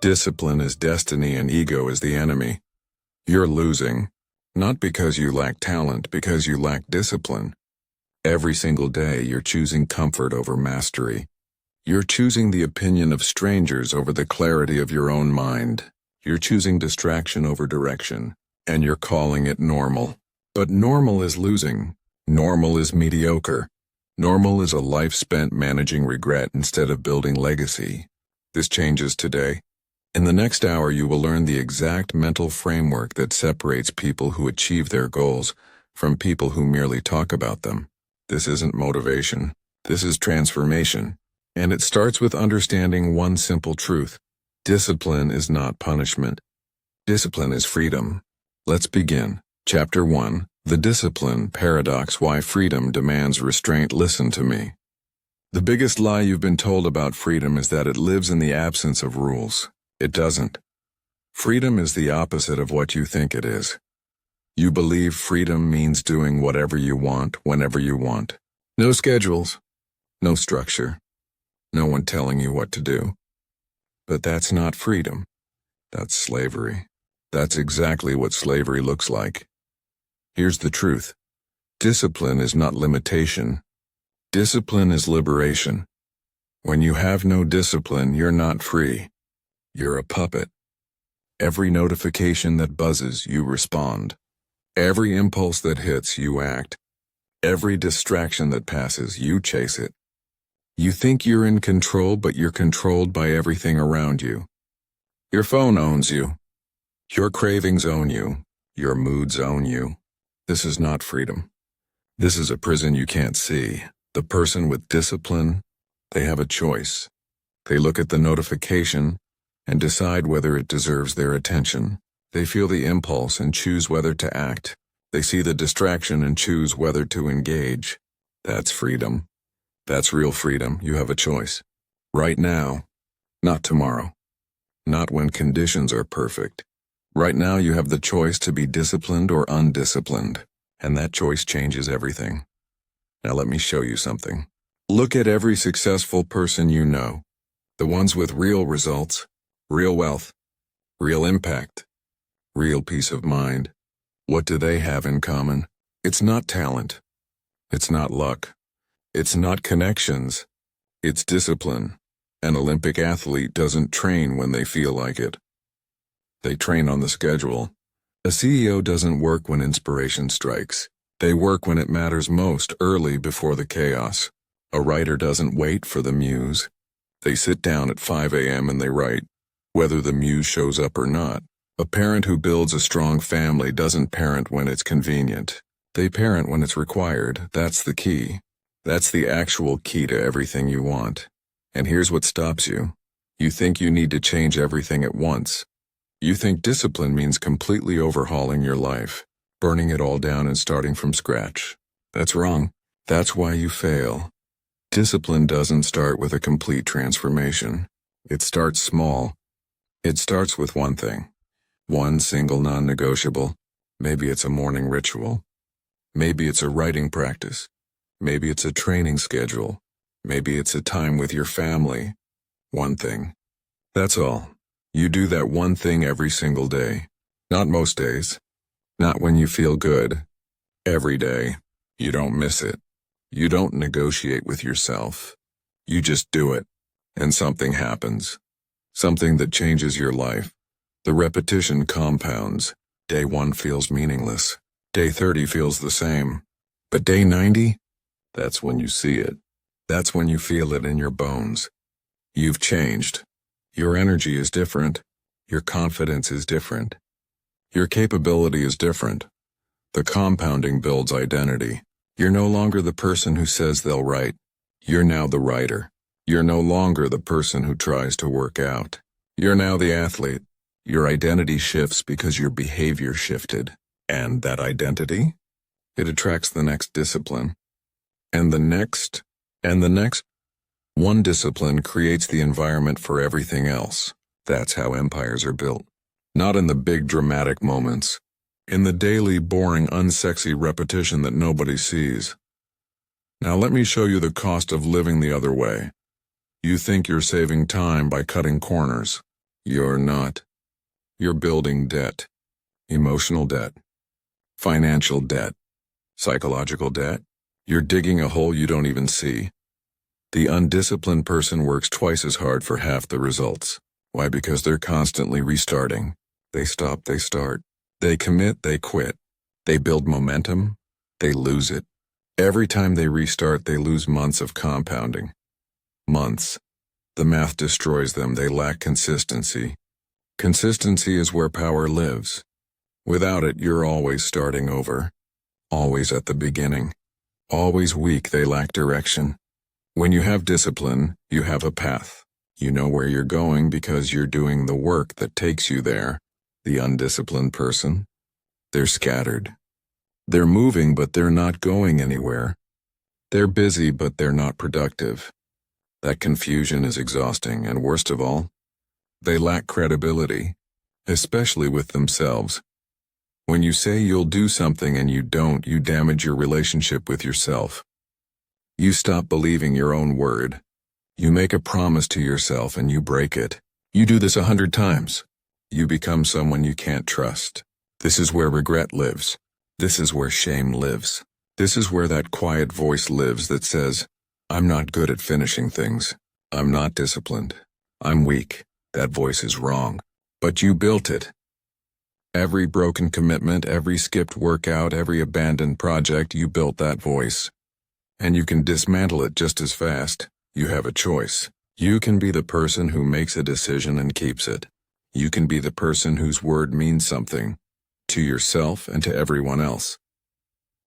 Discipline is destiny and ego is the enemy. You're losing, not because you lack talent, because you lack discipline. Every single day you're choosing comfort over mastery. You're choosing the opinion of strangers over the clarity of your own mind. You're choosing distraction over direction, and you're calling it normal. But normal is losing. Normal is mediocre. Normal is a life spent managing regret instead of building legacy. This changes today. In the next hour you will learn the exact mental framework that separates people who achieve their goals from people who merely talk about them. This isn't motivation. This is transformation. And it starts with understanding one simple truth. Discipline is not punishment. Discipline is freedom. Let's begin. Chapter 1. The Discipline Paradox: Why Freedom Demands Restraint. Listen to me. The biggest lie you've been told about freedom is that it lives in the absence of rules. It doesn't. Freedom is the opposite of what you think it is. You believe freedom means doing whatever you want, whenever you want. No schedules, no structure, no one telling you what to do. But that's not freedom. That's slavery. That's exactly what slavery looks like. Here's the truth. Discipline is not limitation. Discipline is liberation. When you have no discipline, you're not free. You're a puppet. Every notification that buzzes, you respond. Every impulse that hits, you act. Every distraction that passes, you chase it. You think you're in control, but you're controlled by everything around you. Your phone owns you. Your cravings own you. Your moods own you. This is not freedom. This is a prison you can't see. The person with discipline, they have a choice. They look at the notification and decide whether it deserves their attention. They feel the impulse and choose whether to act. They see the distraction and choose whether to engage. That's freedom. That's real freedom. You have a choice. Right now, not tomorrow. Not when conditions are perfect. Right now you have the choice to be disciplined or undisciplined, and that choice changes everything. Now let me show you something. Look at every successful person you know. The ones with real results, real wealth, real impact, real peace of mind. What do they have in common? It's not talent. It's not luck. It's not connections. It's discipline. An Olympic athlete doesn't train when they feel like it. They train on the schedule. A CEO doesn't work when inspiration strikes. They work when it matters most, early before the chaos. A writer doesn't wait for the muse. They sit down at 5 a.m. and they write, whether the muse shows up or not. A parent who builds a strong family doesn't parent when it's convenient. They parent when it's required. That's the key. That's the actual key to everything you want. And here's what stops you. You think you need to change everything at once. You think discipline means completely overhauling your life, burning it all down and starting from scratch. That's wrong. That's why you fail. Discipline doesn't start with a complete transformation. It starts small. It starts with one thing. One single non-negotiable. Maybe it's a morning ritual. Maybe it's a writing practice. Maybe it's a training schedule. Maybe it's a time with your family. One thing. That's all. You do that one thing every single day. Not most days. Not when you feel good. Every day. You don't miss it. You don't negotiate with yourself. You just do it. And something happens. Something that changes your life. The repetition compounds. Day 1 feels meaningless. Day 30 feels the same. But day 90? That's when you see it. That's when you feel it in your bones. You've changed. Your energy is different. Your confidence is different. Your capability is different. The compounding builds identity. You're no longer the person who says they'll write. You're now the writer. You're no longer the person who tries to work out. You're now the athlete. Your identity shifts because your behavior shifted. And that identity? It attracts the next discipline. And the next. And the next. One discipline creates the environment for everything else. That's how empires are built. Not in the big dramatic moments. In the daily, boring, unsexy repetition that nobody sees. Now let me show you the cost of living the other way. You think you're saving time by cutting corners. You're not. You're building debt. Emotional debt. Financial debt. Psychological debt. You're digging a hole you don't even see. The undisciplined person works twice as hard for half the results. Why? Because they're constantly restarting. They stop, they start. They commit, they quit. They build momentum, they lose it. Every time they restart, they lose months of compounding. Months. The math destroys them. They lack consistency. Consistency is where power lives. Without it, you're always starting over. Always at the beginning. Always weak. They lack direction. When you have discipline, you have a path. You know where you're going because you're doing the work that takes you there. The undisciplined person, they're scattered. They're moving, but they're not going anywhere. They're busy, but they're not productive. That confusion is exhausting, and worst of all, they lack credibility, especially with themselves. When you say you'll do something and you don't, you damage your relationship with yourself. You stop believing your own word. You make a promise to yourself and you break it. You do this 100 times. You become someone you can't trust. This is where regret lives. This is where shame lives. This is where that quiet voice lives that says, I'm not good at finishing things. I'm not disciplined. I'm weak. That voice is wrong. But you built it. Every broken commitment, every skipped workout, every abandoned project, you built that voice. And you can dismantle it just as fast. You have a choice. You can be the person who makes a decision and keeps it. You can be the person whose word means something, to yourself and to everyone else.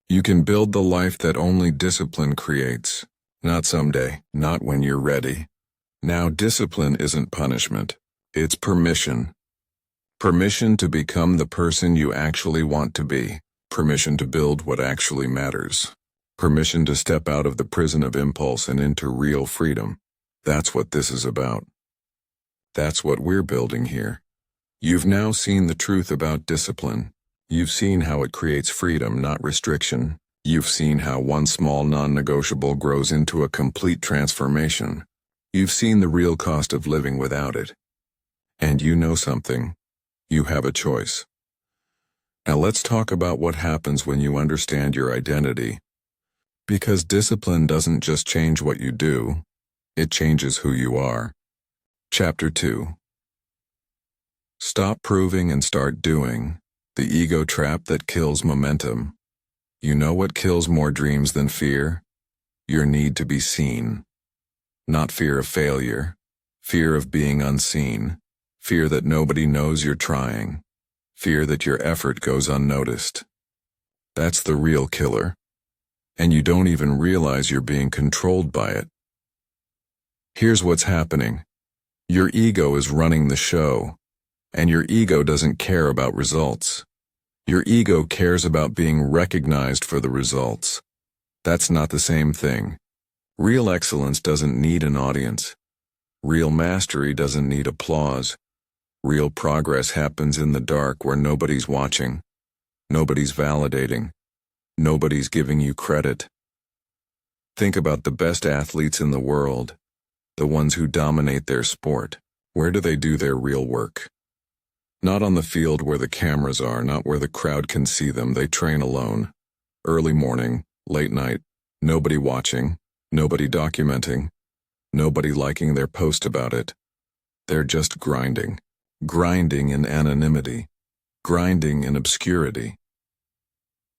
You can build the life that only discipline creates. Not someday, not when you're ready. Now, discipline isn't punishment. It's permission. Permission to become the person you actually want to be. Permission to build what actually matters. Permission to step out of the prison of impulse and into real freedom. That's what this is about. That's what we're building here. You've now seen the truth about discipline. You've seen how it creates freedom, not restriction. You've seen how one small non-negotiable grows into a complete transformation. You've seen the real cost of living without it. And you know something. You have a choice. Now let's talk about what happens when you understand your identity. Because discipline doesn't just change what you do, it changes who you are. Chapter 2. Stop proving and start doing. The ego trap that kills momentum. You know what kills more dreams than fear? Your need to be seen. Not fear of failure. Fear of being unseen. Fear that nobody knows you're trying. Fear that your effort goes unnoticed. That's the real killer. And you don't even realize you're being controlled by it. Here's what's happening. Your ego is running the show, and your ego doesn't care about results. Your ego cares about being recognized for the results. That's not the same thing. Real excellence doesn't need an audience. Real mastery doesn't need applause. Real progress happens in the dark where nobody's watching, nobody's validating. Nobody's giving you credit. Think about the best athletes in the world, the ones who dominate their sport. Where do they do their real work? Not on the field where the cameras are, not where the crowd can see them. They train alone. Early morning, late night, nobody watching, nobody documenting, nobody liking their post about it. They're just grinding. Grinding in anonymity. Grinding in obscurity.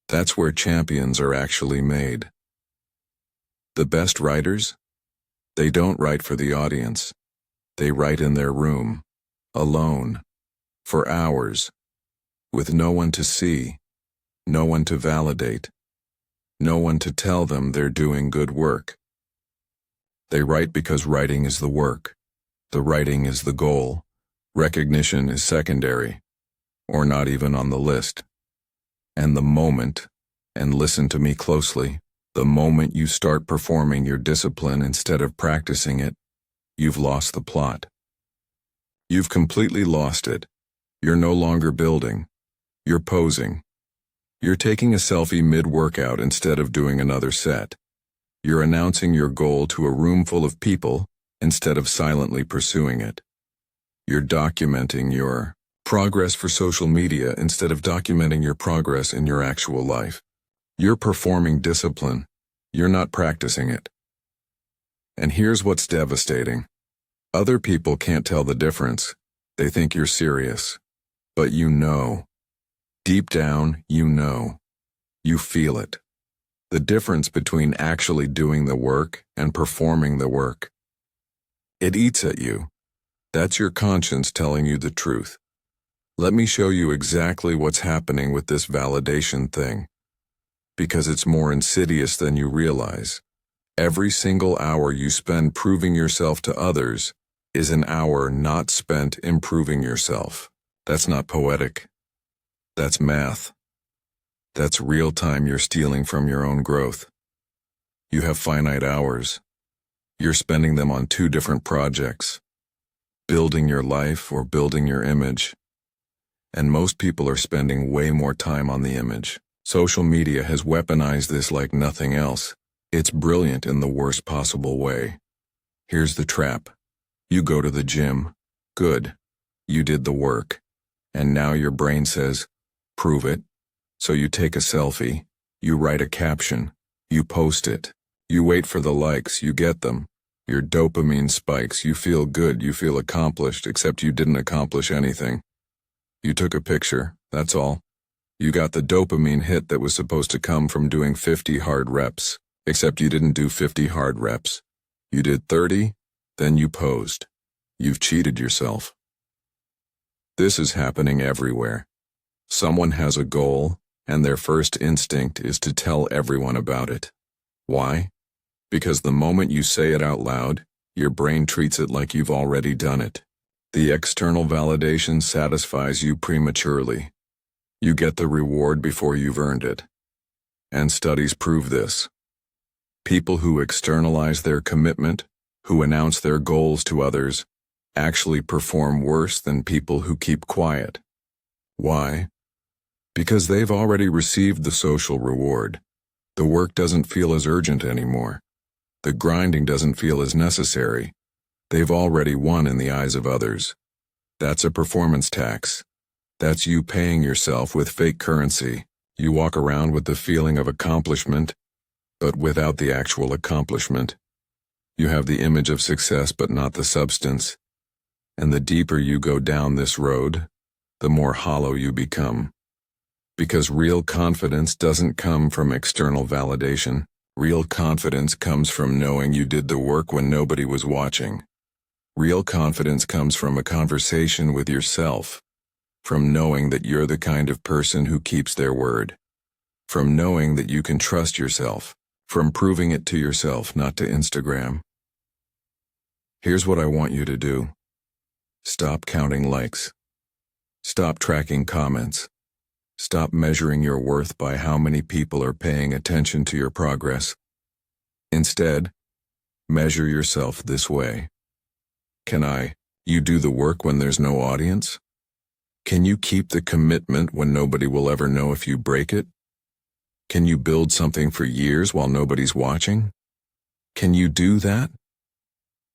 That's where champions are actually made. The best writers? They don't write for the audience. They write in their room, alone, for hours, with no one to see, no one to validate, no one to tell them they're doing good work. They write because writing is the work. The writing is the goal. Recognition is secondary, or not even on the list. And the moment, and listen to me closely, the moment you start performing your discipline instead of practicing it, you've lost the plot. You've completely lost it. You're no longer building. You're posing. You're taking a selfie mid-workout instead of doing another set. You're announcing your goal to a room full of people instead of silently pursuing it. You're documenting your progress for social media instead of documenting your progress in your actual life. You're performing discipline. You're not practicing it. And here's what's devastating. Other people can't tell the difference. They think you're serious. But you know. Deep down, you know. You feel it. The difference between actually doing the work and performing the work. It eats at you. That's your conscience telling you the truth. Let me show you exactly what's happening with this validation thing. Because it's more insidious than you realize. Every single hour you spend proving yourself to others is an hour not spent improving yourself. That's not poetic. That's math. That's real time you're stealing from your own growth. You have finite hours. You're spending them on two different projects. Building your life or building your image. And most people are spending way more time on the image. Social media has weaponized this like nothing else. It's brilliant in the worst possible way. Here's the trap. You go to the gym. Good. You did the work. And now your brain says, prove it. So you take a selfie. You write a caption. You post it. You wait for the likes. You get them. Your dopamine spikes. You feel good. You feel accomplished, except you didn't accomplish anything. You took a picture. That's all. You got the dopamine hit that was supposed to come from doing 50 hard reps, except you didn't do 50 hard reps. You did 30, then you posed. You've cheated yourself. This is happening everywhere. Someone has a goal, and their first instinct is to tell everyone about it. Why? Because the moment you say it out loud, your brain treats it like you've already done it. The external validation satisfies you prematurely. You get the reward before you've earned it. And studies prove this. People who externalize their commitment, who announce their goals to others, actually perform worse than people who keep quiet. Why? Because they've already received the social reward. The work doesn't feel as urgent anymore. The grinding doesn't feel as necessary. They've already won in the eyes of others. That's a performance tax. That's you paying yourself with fake currency. You walk around with the feeling of accomplishment, but without the actual accomplishment. You have the image of success but not the substance. And the deeper you go down this road, the more hollow you become. Because real confidence doesn't come from external validation. Real confidence comes from knowing you did the work when nobody was watching. Real confidence comes from a conversation with yourself. From knowing that you're the kind of person who keeps their word. From knowing that you can trust yourself. From proving it to yourself, not to Instagram. Here's what I want you to do. Stop counting likes. Stop tracking comments. Stop measuring your worth by how many people are paying attention to your progress. Instead, measure yourself this way. Can you do the work when there's no audience? Can you keep the commitment when nobody will ever know if you break it? Can you build something for years while nobody's watching? Can you do that?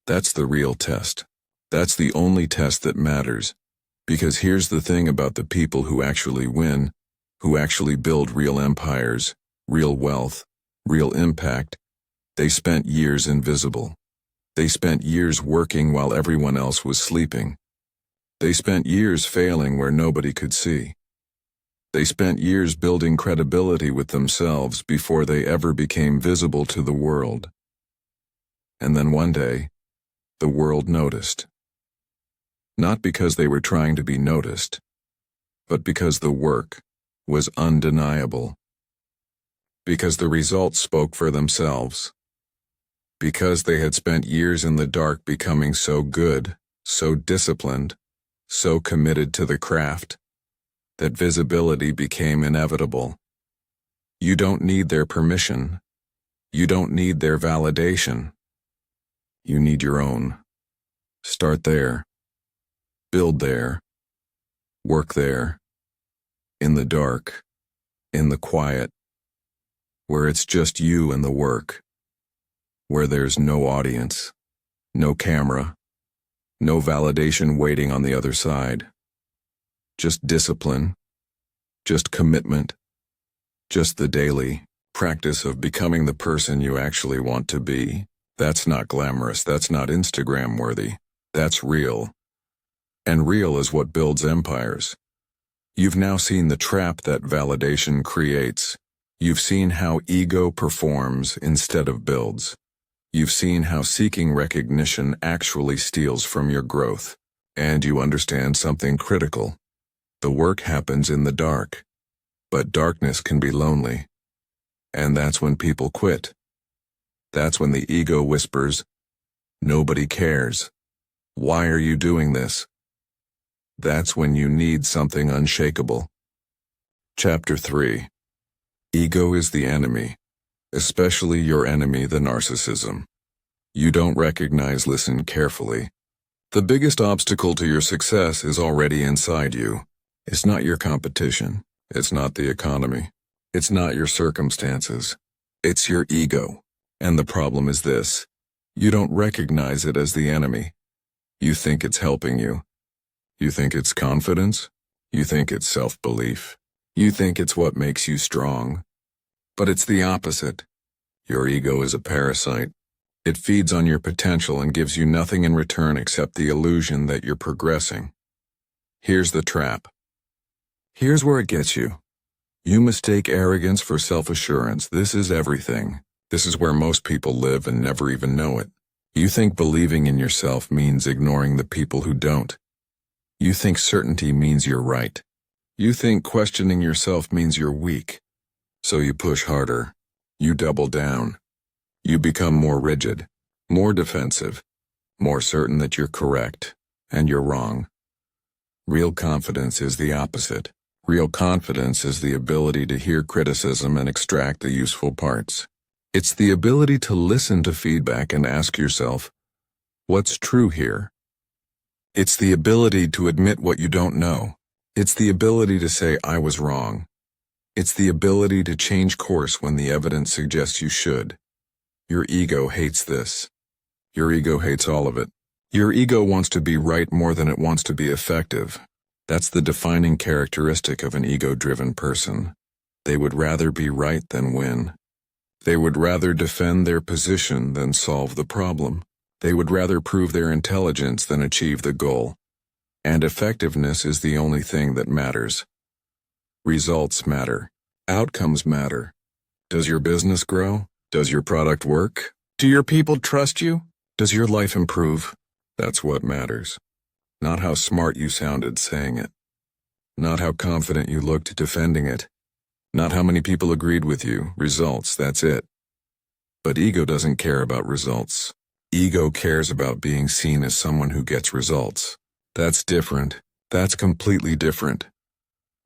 That's the real test. That's the only test that matters. Because here's the thing about the people who actually win, who actually build real empires, real wealth, real impact. They spent years invisible. They spent years working while everyone else was sleeping. They spent years failing where nobody could see. They spent years building credibility with themselves before they ever became visible to the world. And then one day, the world noticed. Not because they were trying to be noticed, but because the work was undeniable. Because the results spoke for themselves. Because they had spent years in the dark becoming so good, so disciplined, so committed to the craft, that visibility became inevitable. You don't need their permission. You don't need their validation. You need your own. Start there. Build there. Work there. In the dark. In the quiet. Where it's just you and the work. Where there's no audience. No camera. No validation waiting on the other side. Just discipline. Just commitment. Just the daily practice of becoming the person you actually want to be. That's not glamorous, that's not Instagram worthy. That's real. And real is what builds empires. You've now seen the trap that validation creates. You've seen how ego performs instead of builds. You've seen how seeking recognition actually steals from your growth. And you understand something critical. The work happens in the dark. But darkness can be lonely. And that's when people quit. That's when the ego whispers, "Nobody cares. Why are you doing this?" That's when you need something unshakable. Chapter 3. Ego is the enemy, especially your enemy, the narcissism. You don't recognize, listen carefully. The biggest obstacle to your success is already inside you. It's not your competition. It's not the economy. It's not your circumstances. It's your ego. And the problem is this: you don't recognize it as the enemy. You think it's helping you. You think it's confidence. You think it's self-belief. You think it's what makes you strong. But it's the opposite. Your ego is a parasite. It feeds on your potential and gives you nothing in return except the illusion that you're progressing. Here's the trap. Here's where it gets you. You mistake arrogance for self-assurance. This is everything. This is where most people live and never even know it. You think believing in yourself means ignoring the people who don't. You think certainty means you're right. You think questioning yourself means you're weak. So you push harder. You double down. You become more rigid, more defensive, more certain that you're correct, and you're wrong. Real confidence is the opposite. Real confidence is the ability to hear criticism and extract the useful parts. It's the ability to listen to feedback and ask yourself, what's true here? It's the ability to admit what you don't know. It's the ability to say, I was wrong. It's the ability to change course when the evidence suggests you should. Your ego hates this. Your ego hates all of it. Your ego wants to be right more than it wants to be effective. That's the defining characteristic of an ego-driven person. They would rather be right than win. They would rather defend their position than solve the problem. They would rather prove their intelligence than achieve the goal. And effectiveness is the only thing that matters. Results matter. Outcomes matter. Does your business grow? Does your product work? Do your people trust you? Does your life improve? That's what matters. Not how smart you sounded saying it. Not how confident you looked defending it. Not how many people agreed with you. Results, that's it. But ego doesn't care about results. Ego cares about being seen as someone who gets results. That's different. That's completely different.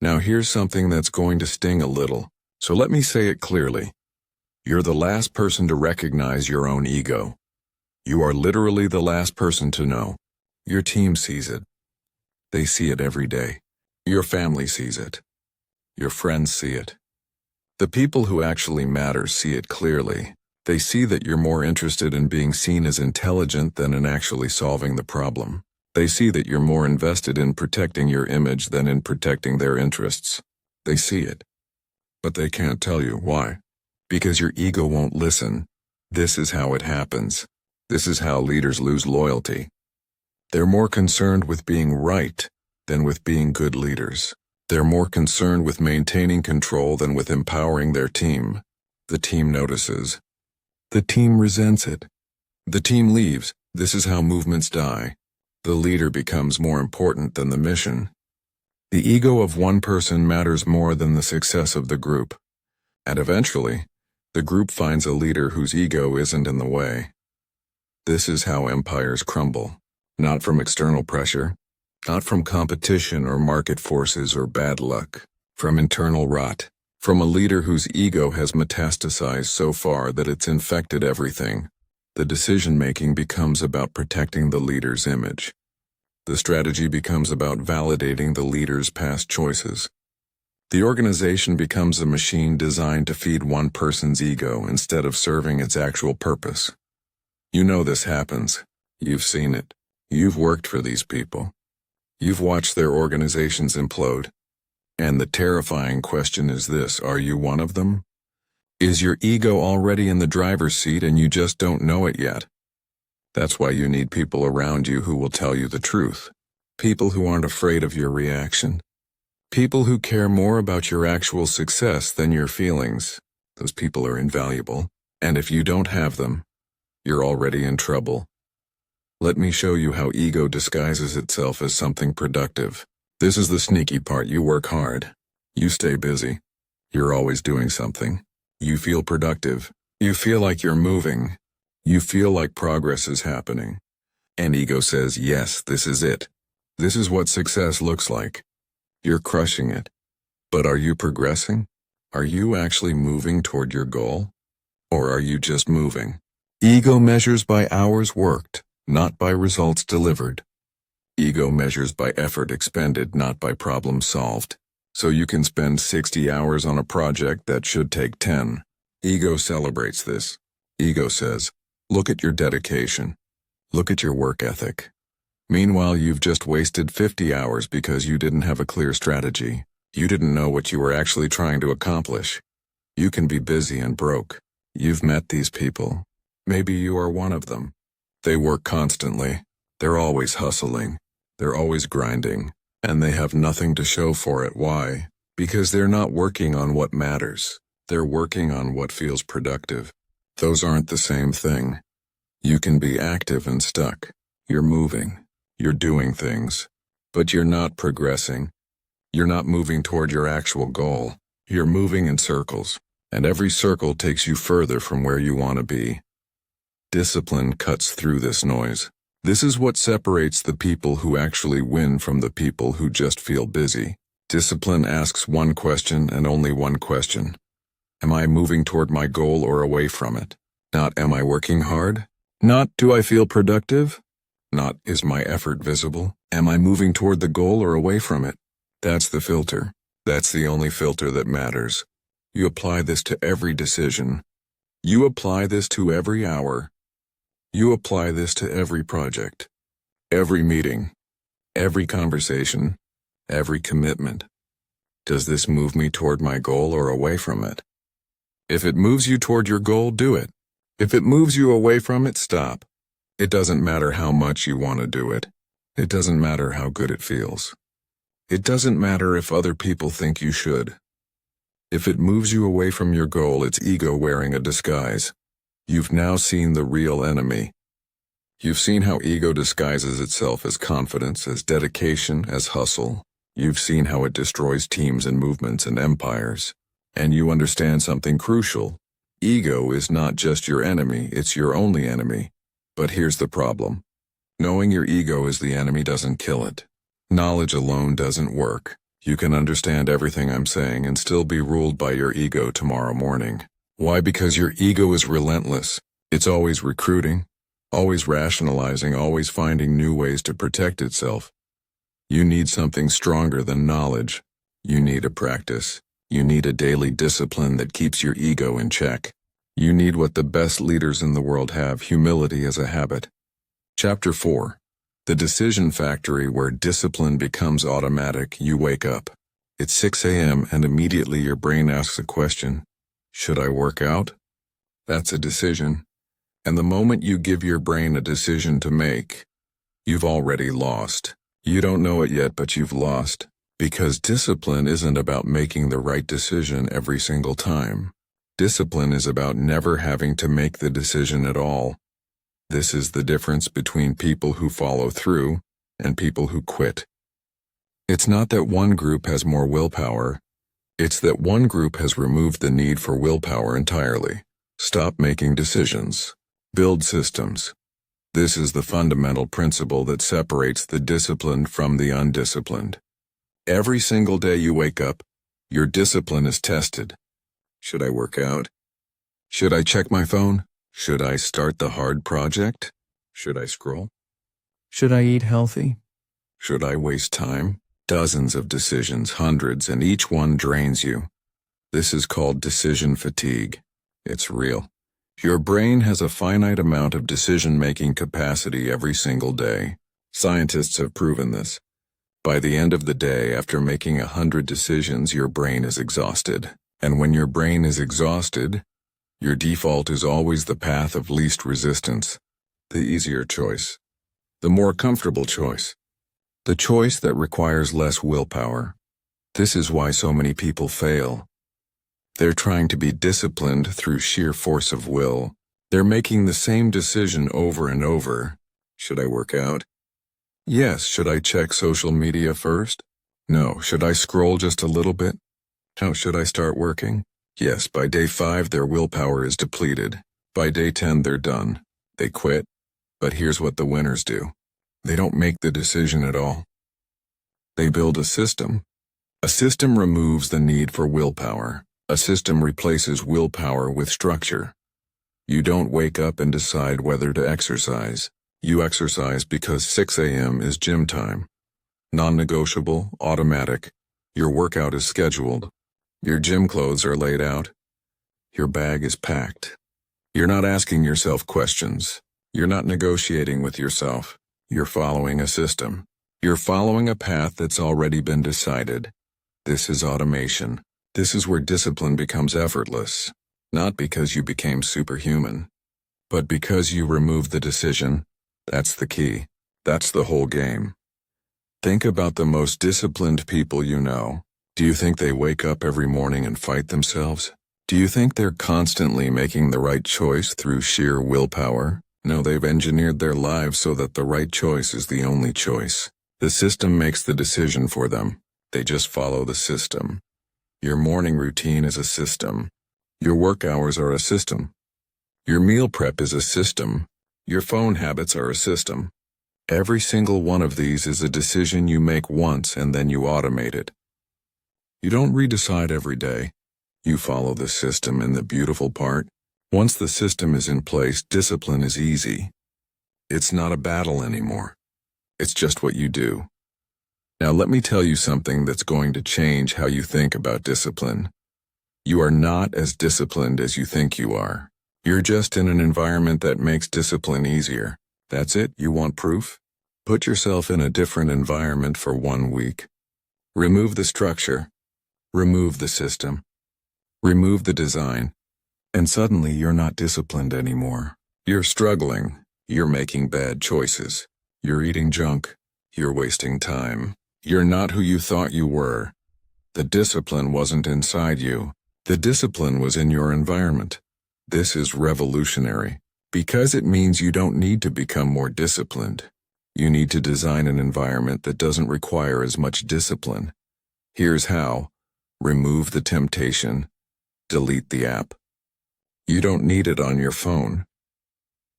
Now here's something that's going to sting a little, so let me say it clearly. You're the last person to recognize your own ego. You are literally the last person to know. Your team sees it. They see it every day. Your family sees it. Your friends see it. The people who actually matter see it clearly. They see that you're more interested in being seen as intelligent than in actually solving the problem. They see that you're more invested in protecting your image than in protecting their interests. They see it. But they can't tell you why. Because your ego won't listen. This is how it happens. This is how leaders lose loyalty. They're more concerned with being right than with being good leaders. They're more concerned with maintaining control than with empowering their team. The team notices. The team resents it. The team leaves. This is how movements die. The leader becomes more important than the mission. The ego of one person matters more than the success of the group. And eventually, the group finds a leader whose ego isn't in the way. This is how empires crumble. Not from external pressure, not from competition or market forces or bad luck, from internal rot, from a leader whose ego has metastasized so far that it's infected everything. The decision-making becomes about protecting the leader's image. The strategy becomes about validating the leader's past choices. The organization becomes a machine designed to feed one person's ego instead of serving its actual purpose. You know this happens. You've seen it. You've worked for these people. You've watched their organizations implode. And the terrifying question is this: are you one of them? Is your ego already in the driver's seat and you just don't know it yet? That's why you need people around you who will tell you the truth. People who aren't afraid of your reaction. People who care more about your actual success than your feelings. Those people are invaluable. And if you don't have them, you're already in trouble. Let me show you how ego disguises itself as something productive. This is the sneaky part. You work hard. You stay busy. You're always doing something. You feel productive. You feel like you're moving. You feel like progress is happening. And ego says, yes, this is it. This is what success looks like. You're crushing it. But are you progressing? Are you actually moving toward your goal? Or are you just moving? Ego measures by hours worked, not by results delivered. Ego measures by effort expended, not by problems solved. So you can spend 60 hours on a project that should take 10. Ego celebrates this. Ego says, look at your dedication. Look at your work ethic. Meanwhile, you've just wasted 50 hours because you didn't have a clear strategy. You didn't know what you were actually trying to accomplish. You can be busy and broke. You've met these people. Maybe you are one of them. They work constantly. They're always hustling. They're always grinding. And they have nothing to show for it. Why? Because they're not working on what matters. They're working on what feels productive. Those aren't the same thing. You can be active and stuck. You're moving. You're doing things. But you're not progressing. You're not moving toward your actual goal. You're moving in circles. And every circle takes you further from where you want to be. Discipline cuts through this noise. This is what separates the people who actually win from the people who just feel busy. Discipline asks one question and only one question. Am I moving toward my goal or away from it? Not am I working hard? Not do I feel productive? Not is my effort visible? Am I moving toward the goal or away from it? That's the filter. That's the only filter that matters. You apply this to every decision. You apply this to every hour. You apply this to every project, every meeting, every conversation, every commitment. Does this move me toward my goal or away from it? If it moves you toward your goal, do it. If it moves you away from it, stop. It doesn't matter how much you want to do it. It doesn't matter how good it feels. It doesn't matter if other people think you should. If it moves you away from your goal, it's ego wearing a disguise. You've now seen the real enemy. You've seen how ego disguises itself as confidence, as dedication, as hustle. You've seen how it destroys teams and movements and empires. And you understand something crucial. Ego is not just your enemy, it's your only enemy. But here's the problem. Knowing your ego is the enemy doesn't kill it. Knowledge alone doesn't work. You can understand everything I'm saying and still be ruled by your ego tomorrow morning. Why? Because your ego is relentless. It's always recruiting, always rationalizing, always finding new ways to protect itself. You need something stronger than knowledge. You need a practice. You need a daily discipline that keeps your ego in check. You need what the best leaders in the world have: humility as a habit. Chapter 4. The Decision Factory, where discipline becomes automatic. You wake up. It's 6 a.m. and immediately your brain asks a question. Should I work out? That's a decision. And the moment you give your brain a decision to make, you've already lost. You don't know it yet, but you've lost. Because discipline isn't about making the right decision every single time. Discipline is about never having to make the decision at all. This is the difference between people who follow through and people who quit. It's not that one group has more willpower. It's that one group has removed the need for willpower entirely. Stop making decisions. Build systems. This is the fundamental principle that separates the disciplined from the undisciplined. Every single day you wake up, your discipline is tested. Should I work out? Should I check my phone? Should I start the hard project? Should I scroll? Should I eat healthy? Should I waste time? Dozens of decisions, hundreds, and each one drains you. This is called decision fatigue. It's real. Your brain has a finite amount of decision-making capacity every single day. Scientists have proven this. By the end of the day, after making 100 decisions, your brain is exhausted. And when your brain is exhausted, your default is always the path of least resistance, the easier choice, the more comfortable choice, the choice that requires less willpower. This is why so many people fail. They're trying to be disciplined through sheer force of will. They're making the same decision over and over. Should I work out? Yes. Should I check social media first? No. Should I scroll just a little bit? No. Should I start working? Yes. By day 5, their willpower is depleted. By day 10, they're done. They quit. But here's what the winners do. They don't make the decision at all. They build a system. A system removes the need for willpower. A system replaces willpower with structure. You don't wake up and decide whether to exercise. You exercise because 6 a.m. is gym time. Non-negotiable, automatic. Your workout is scheduled. Your gym clothes are laid out. Your bag is packed. You're not asking yourself questions. You're not negotiating with yourself. You're following a system. You're following a path that's already been decided. This is automation. This is where discipline becomes effortless. Not because you became superhuman, but because you removed the decision. That's the key. That's the whole game. Think about the most disciplined people you know. Do you think they wake up every morning and fight themselves? Do you think they're constantly making the right choice through sheer willpower? No, they've engineered their lives so that the right choice is the only choice. The system makes the decision for them. They just follow the system. Your morning routine is a system. Your work hours are a system. Your meal prep is a system. Your phone habits are a system. Every single one of these is a decision you make once and then you automate it. You don't redecide every day. You follow the system, and the beautiful part, once the system is in place, discipline is easy. It's not a battle anymore. It's just what you do. Now let me tell you something that's going to change how you think about discipline. You are not as disciplined as you think you are. You're just in an environment that makes discipline easier. That's it? You want proof? Put yourself in a different environment for 1 week. Remove the structure. Remove the system. Remove the design. And suddenly you're not disciplined anymore. You're struggling. You're making bad choices. You're eating junk. You're wasting time. You're not who you thought you were. The discipline wasn't inside you. The discipline was in your environment. This is revolutionary, because it means you don't need to become more disciplined. You need to design an environment that doesn't require as much discipline. Here's how. Remove the temptation. Delete the app. You don't need it on your phone.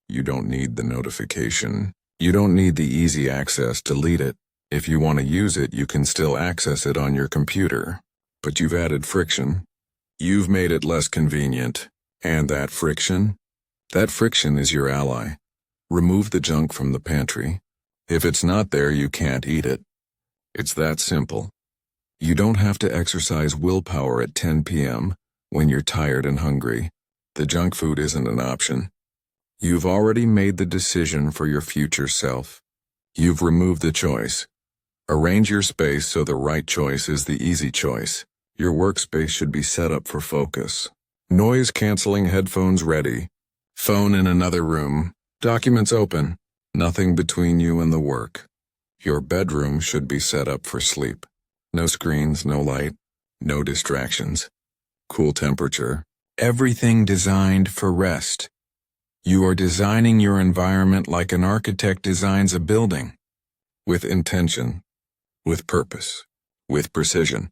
You don't need the notification. You don't need the easy access. Delete it. If you want to use it, you can still access it on your computer. But you've added friction. You've made it less convenient. And that friction is your ally. Remove the junk from the pantry. If it's not there, you can't eat it. It's that simple. You don't have to exercise willpower at 10 p.m. when you're tired and hungry. The junk food isn't an option. You've already made the decision for your future self. You've removed the choice. Arrange your space so the right choice is the easy choice. Your workspace should be set up for focus. Noise-canceling headphones ready. Phone in another room. Documents open. Nothing between you and the work. Your bedroom should be set up for sleep. No screens, no light, no distractions. Cool temperature. Everything designed for rest. You are designing your environment like an architect designs a building. With intention. With purpose. With precision.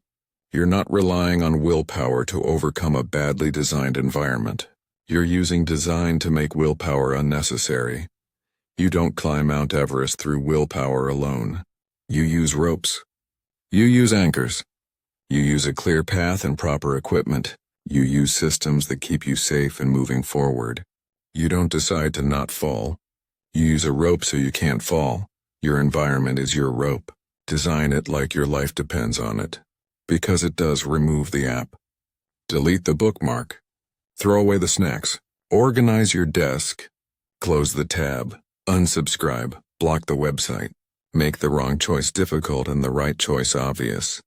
You're not relying on willpower to overcome a badly designed environment. You're using design to make willpower unnecessary. You don't climb Mount Everest through willpower alone. You use ropes. You use anchors. You use a clear path and proper equipment. You use systems that keep you safe and moving forward. You don't decide to not fall. You use a rope so you can't fall. Your environment is your rope. Design it like your life depends on it. Because it does. Remove the app. Delete the bookmark. Throw away the snacks. Organize your desk. Close the tab. Unsubscribe. Block the website. Make the wrong choice difficult and the right choice obvious.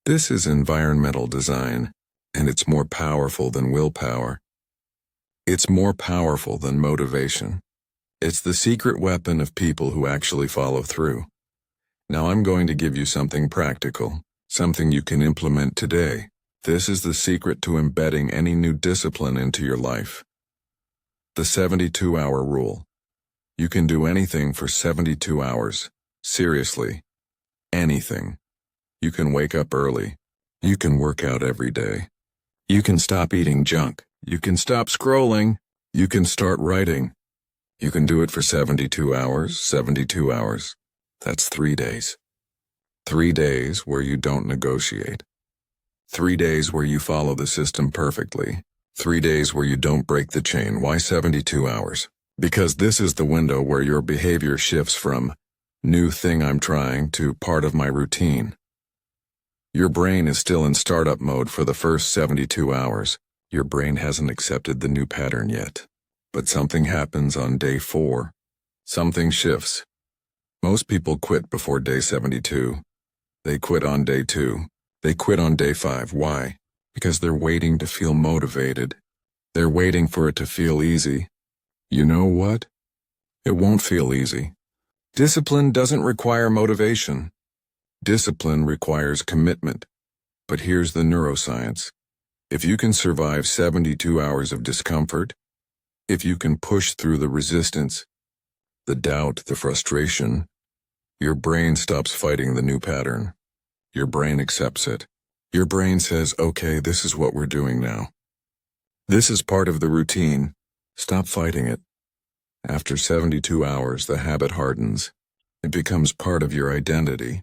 This is environmental design, and it's more powerful than willpower. It's more powerful than motivation. It's the secret weapon of people who actually follow through. Now I'm going to give you something practical, something you can implement today. This is the secret to embedding any new discipline into your life. The 72-hour rule. You can do anything for 72 hours. Seriously. Anything. You can wake up early. You can work out every day. You can stop eating junk. You can stop scrolling. You can start writing. You can do it for 72 hours, 72 hours. That's 3 days. 3 days where you don't negotiate. 3 days where you follow the system perfectly. 3 days where you don't break the chain. Why 72 hours? Because this is the window where your behavior shifts from new thing I'm trying to part of my routine. Your brain is still in startup mode for the first 72 hours. Your brain hasn't accepted the new pattern yet. But something happens on day 4. Something shifts. Most people quit before day 72. They quit on day 2. They quit on day 5. Why? Because they're waiting to feel motivated. They're waiting for it to feel easy. You know what? It won't feel easy. Discipline doesn't require motivation. Discipline requires commitment. But here's the neuroscience. If you can survive 72 hours of discomfort, if you can push through the resistance, the doubt, the frustration, your brain stops fighting the new pattern. Your brain accepts it. Your brain says, okay, this is what we're doing now. This is part of the routine. Stop fighting it. After 72 hours, the habit hardens. It becomes part of your identity.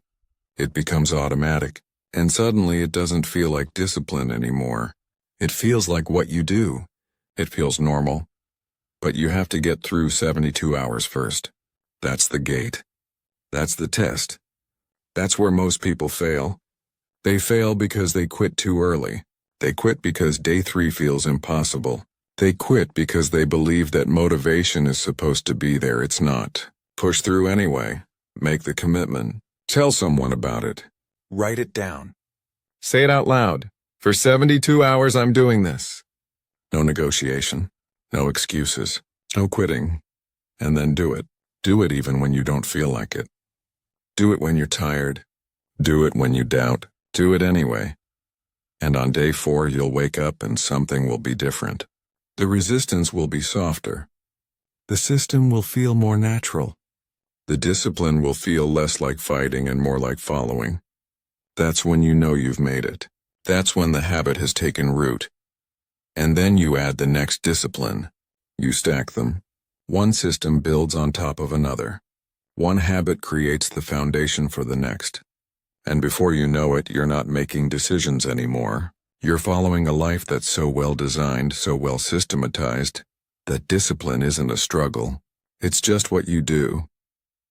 It becomes automatic, and suddenly it doesn't feel like discipline anymore. It feels like what you do. It feels normal. But you have to get through 72 hours first. That's the gate. That's the test. That's where most people fail. They fail because they quit too early. They quit because day 3 feels impossible. They quit because they believe that motivation is supposed to be there. It's not. Push through anyway. Make the commitment. Tell someone about it. Write it down. Say it out loud. For 72 hours I'm doing this. No negotiation. No excuses. No quitting. And then do it. Do it even when you don't feel like it. Do it when you're tired. Do it when you doubt. Do it anyway. And on day 4 you'll wake up and something will be different. The resistance will be softer. The system will feel more natural. The discipline will feel less like fighting and more like following. That's when you know you've made it. That's when the habit has taken root. And then you add the next discipline. You stack them. One system builds on top of another. One habit creates the foundation for the next. And before you know it, you're not making decisions anymore. You're following a life that's so well designed, so well systematized, that discipline isn't a struggle. It's just what you do.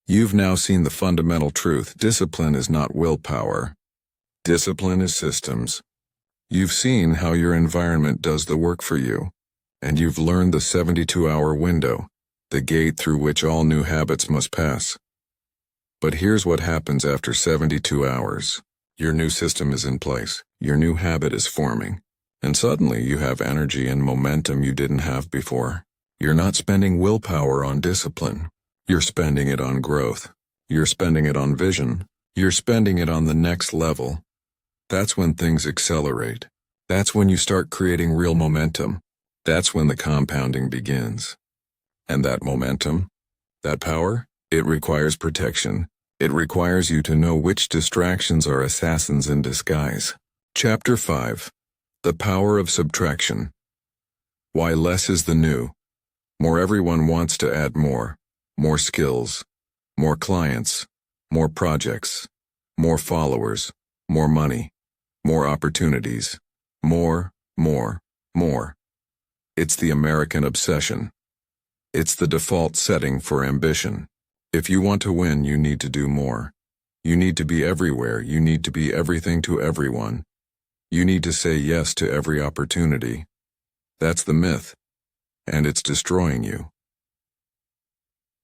You've now seen the fundamental truth. Discipline is not willpower. Discipline is systems. You've seen how your environment does the work for you. And you've learned the 72-hour window, the gate through which all new habits must pass. But here's what happens after 72 hours. Your new system is in place. Your new habit is forming. And suddenly you have energy and momentum you didn't have before. You're not spending willpower on discipline. You're spending it on growth. You're spending it on vision. You're spending it on the next level. That's when things accelerate. That's when you start creating real momentum. That's when the compounding begins. And that momentum, that power, it requires protection. It requires you to know which distractions are assassins in disguise. Chapter 5. The Power of Subtraction. Why less is the new. More. Everyone wants to add more. More skills. More clients. More projects. More followers. More money. More opportunities. More. It's the American obsession. It's the default setting for ambition. If you want to win, you need to do more. You need to be everywhere. You need to be everything to everyone. You need to say yes to every opportunity. That's the myth, and it's destroying you.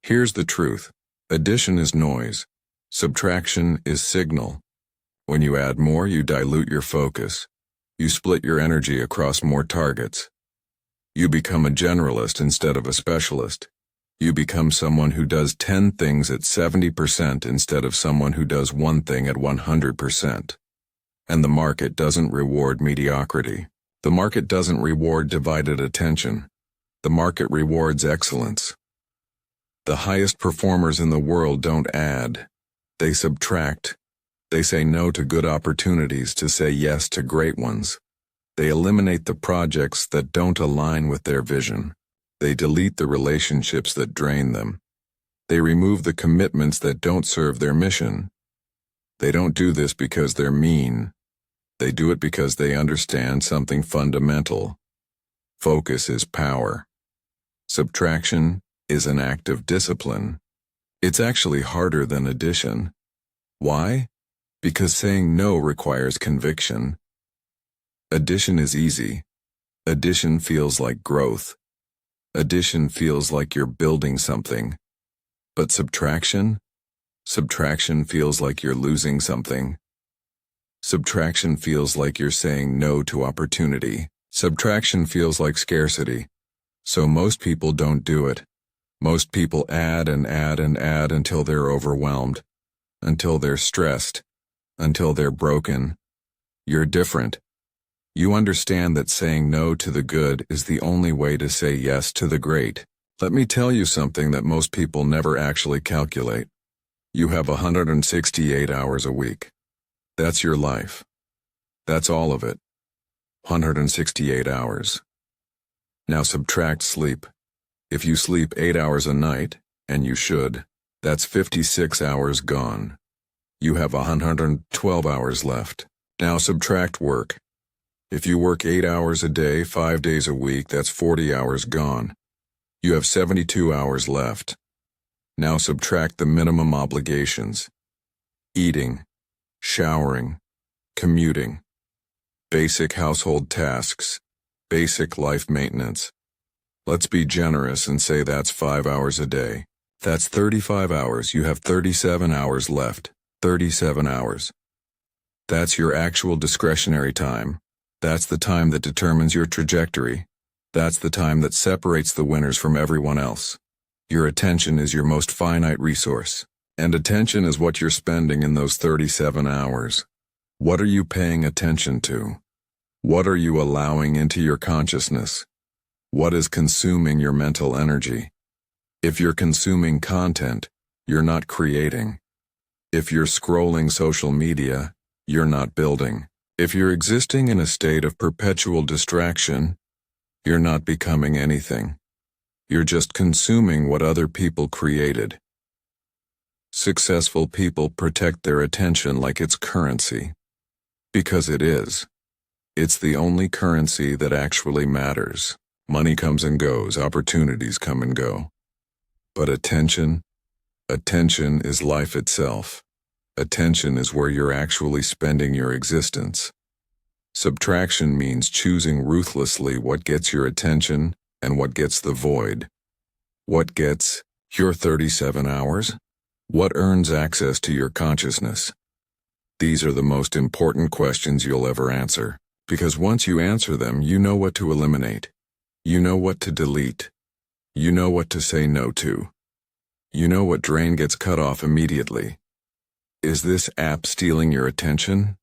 Here's the truth. Addition is noise. Subtraction is signal. When you add more, you dilute your focus. You split your energy across more targets. You become a generalist instead of a specialist. You become someone who does 10 things at 70% instead of someone who does one thing at 100%. And the market doesn't reward mediocrity. The market doesn't reward divided attention. The market rewards excellence. The highest performers in the world don't add. They subtract. They say no to good opportunities to say yes to great ones. They eliminate the projects that don't align with their vision. They delete the relationships that drain them. They remove the commitments that don't serve their mission. They don't do this because they're mean. They do it because they understand something fundamental. Focus is power. Subtraction is an act of discipline. It's actually harder than addition. Why? Because saying no requires conviction. Addition is easy. Addition feels like growth. Addition feels like you're building something. But subtraction? Subtraction feels like you're losing something. Subtraction feels like you're saying no to opportunity. Subtraction feels like scarcity. So most people don't do it. Most people add and add and add until they're overwhelmed, until they're stressed, until they're broken. You're different. You understand that saying no to the good is the only way to say yes to the great. Let me tell you something that most people never actually calculate. You have 168 hours a week. That's your life. That's all of it. 168 hours. Now subtract sleep. If you sleep 8 hours a night, and you should, that's 56 hours gone. You have 112 hours left. Now subtract work. If you work 8 hours a day, 5 days a week, that's 40 hours gone. You have 72 hours left. Now subtract the minimum obligations. Eating, showering, commuting, basic household tasks, basic life maintenance. Let's be generous and say that's 5 hours a day. That's 35 hours. You have 37 hours left. 37 hours. That's your actual discretionary time. That's the time that determines your trajectory. That's the time that separates the winners from everyone else. Your attention is your most finite resource. And attention is what you're spending in those 37 hours. What are you paying attention to? What are you allowing into your consciousness? What is consuming your mental energy? If you're consuming content, you're not creating. If you're scrolling social media, you're not building. If you're existing in a state of perpetual distraction, you're not becoming anything. You're just consuming what other people created. Successful people protect their attention like it's currency. Because it is. It's the only currency that actually matters. Money comes and goes, opportunities come and go. But attention is life itself. Attention is where you're actually spending your existence. Subtraction means choosing ruthlessly what gets your attention and what gets the void. What gets your 37 hours? What earns access to your consciousness? These are the most important questions you'll ever answer, because once you answer them, you know what to eliminate. You know what to delete. You know what to say no to. You know what drain gets cut off immediately. Is this app stealing your attention?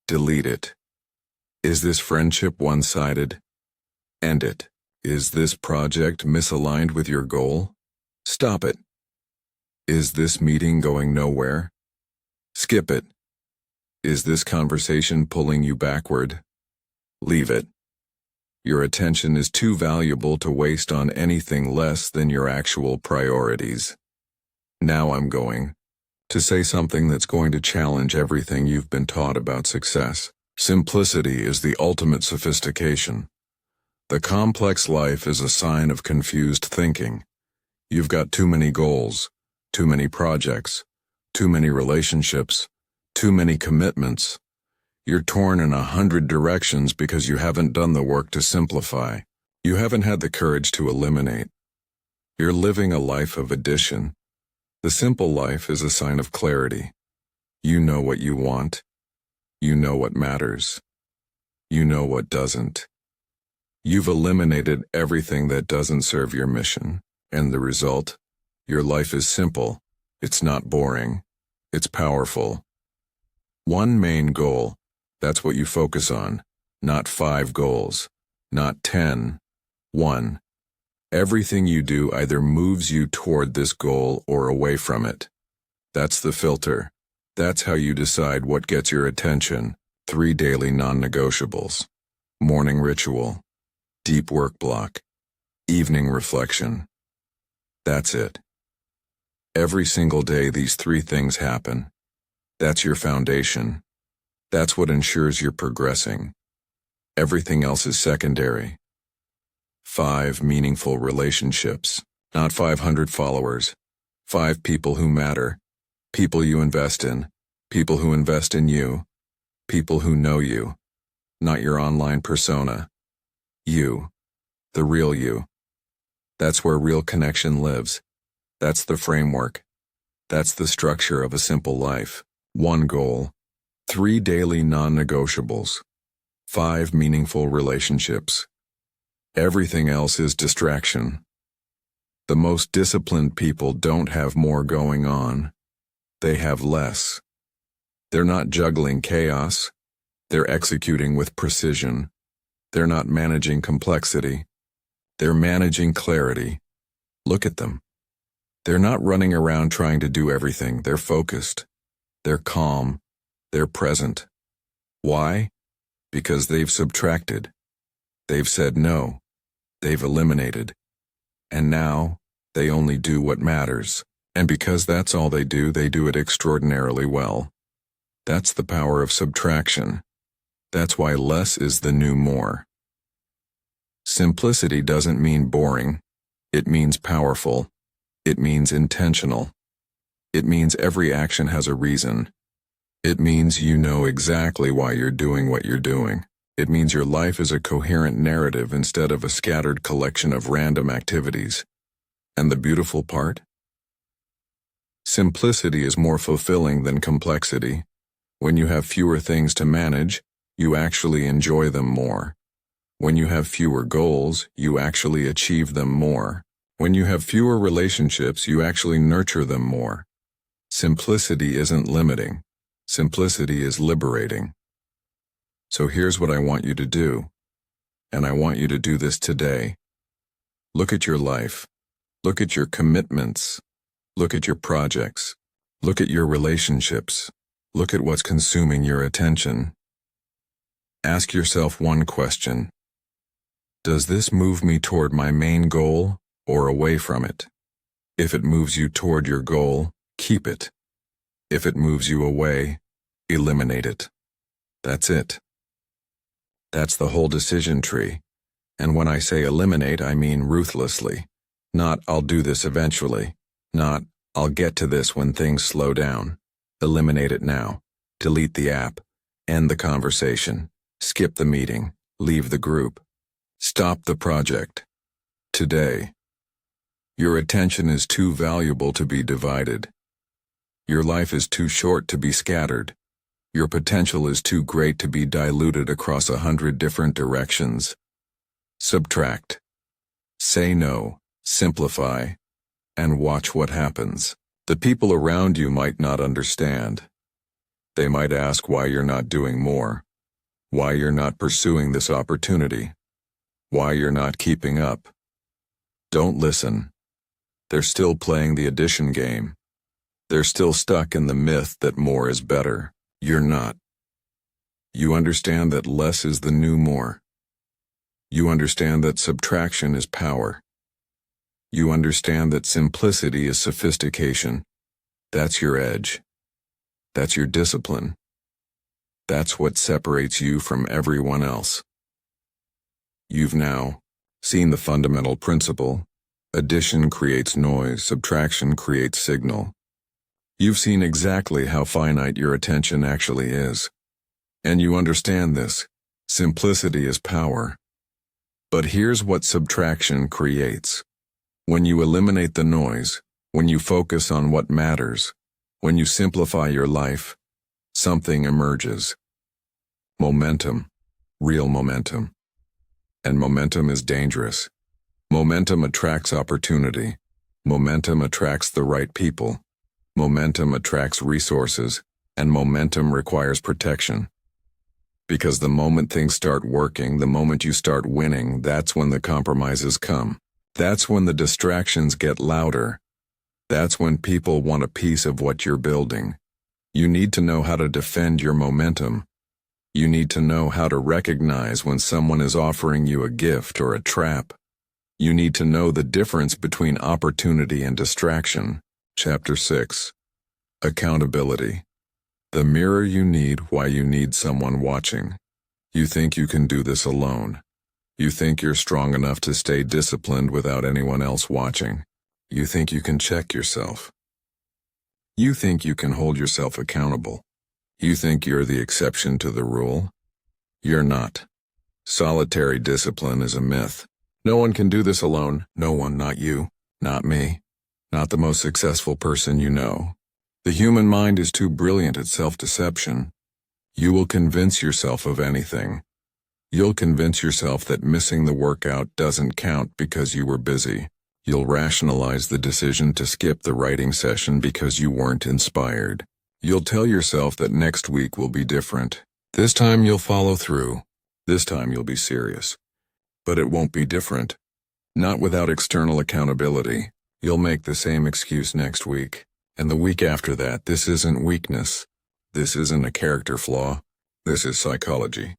Delete it. Is this friendship one-sided? End it. Is this project misaligned with your goal? Stop it. Is this meeting going nowhere? Skip it. Is this conversation pulling you backward? Leave it. Your attention is too valuable to waste on anything less than your actual priorities. Now I'm going to say something that's going to challenge everything you've been taught about success. Simplicity is the ultimate sophistication. The complex life is a sign of confused thinking. You've got too many goals, too many projects, too many relationships, too many commitments. You're torn in 100 directions because you haven't done the work to simplify. You haven't had the courage to eliminate. You're living a life of addition. The simple life is a sign of clarity. You know what you want. You know what matters. You know what doesn't. You've eliminated everything that doesn't serve your mission, and the result? Your life is simple. It's not boring. It's powerful. One main goal, that's what you focus on, not 5 goals, not 10. 1. Everything you do either moves you toward this goal or away from it. That's the filter. That's how you decide what gets your attention. 3 daily non-negotiables. Morning ritual. Deep work block. Evening reflection. That's it. Every single day these 3 things happen. That's your foundation. That's what ensures you're progressing. Everything else is secondary. 5 meaningful relationships, not 500 followers. 5 people who matter. People you invest in. People who invest in you. People who know you. Not your online persona. You. The real you. That's where real connection lives. That's the framework. That's the structure of a simple life. 1 goal. 3 daily non-negotiables. 5 meaningful relationships. Everything else is distraction. The most disciplined people don't have more going on. They have less. They're not juggling chaos. They're executing with precision. They're not managing complexity. They're managing clarity. Look at them. They're not running around trying to do everything. They're focused. They're calm. They're present. Why? Because they've subtracted. They've said no. They've eliminated. And now, they only do what matters. And because that's all they do it extraordinarily well. That's the power of subtraction. That's why less is the new more. Simplicity doesn't mean boring. It means powerful. It means intentional. It means every action has a reason. It means you know exactly why you're doing what you're doing. It means your life is a coherent narrative instead of a scattered collection of random activities. And the beautiful part? Simplicity is more fulfilling than complexity. When you have fewer things to manage, you actually enjoy them more. When you have fewer goals, you actually achieve them more. When you have fewer relationships, you actually nurture them more. Simplicity isn't limiting. Simplicity is liberating. So here's what I want you to do. And I want you to do this today. Look at your life. Look at your commitments. Look at your projects. Look at your relationships. Look at what's consuming your attention. Ask yourself one question. Does this move me toward my main goal or away from it? If it moves you toward your goal, keep it. If it moves you away, eliminate it. That's it. That's the whole decision tree. And when I say eliminate, I mean ruthlessly. Not, I'll do this eventually. Not, I'll get to this when things slow down. Eliminate it now. Delete the app. End the conversation. Skip the meeting. Leave the group. Stop the project. Today. Your attention is too valuable to be divided. Your life is too short to be scattered. Your potential is too great to be diluted across 100 different directions. Subtract. Say no, simplify, and watch what happens. The people around you might not understand. They might ask why you're not doing more, why you're not pursuing this opportunity, why you're not keeping up. Don't listen. They're still playing the addition game. They're still stuck in the myth that more is better. You're not. You understand that less is the new more. You understand that subtraction is power. You understand that simplicity is sophistication. That's your edge. That's your discipline. That's what separates you from everyone else. You've now seen the fundamental principle. Addition creates noise, subtraction creates signal. You've seen exactly how finite your attention actually is. And you understand this. Simplicity is power. But here's what subtraction creates. When you eliminate the noise, When you focus on what matters, when you simplify your life, something emerges. Momentum, real momentum. And momentum is dangerous. Momentum attracts opportunity. Momentum attracts the right people. Momentum attracts resources, and momentum requires protection. Because the moment things start working, the moment you start winning, that's when the compromises come. That's when the distractions get louder. That's when people want a piece of what you're building. You need to know how to defend your momentum. You need to know how to recognize when someone is offering you a gift or a trap. You need to know the difference between opportunity and distraction. Chapter 6. Accountability. The mirror you need, why you need someone watching. You think you can do this alone. You think you're strong enough to stay disciplined without anyone else watching. You think you can check yourself. You think you can hold yourself accountable. You think you're the exception to the rule. You're not. Solitary discipline is a myth. No one can do this alone. No one, not you, not me, not the most successful person you know. The human mind is too brilliant at self-deception. You will convince yourself of anything. You'll convince yourself that missing the workout doesn't count because you were busy. You'll rationalize the decision to skip the writing session because you weren't inspired. You'll tell yourself that next week will be different. This time you'll follow through. This time you'll be serious. But it won't be different. Not without external accountability. You'll make the same excuse next week. And the week after that. This isn't weakness. This isn't a character flaw. This is psychology.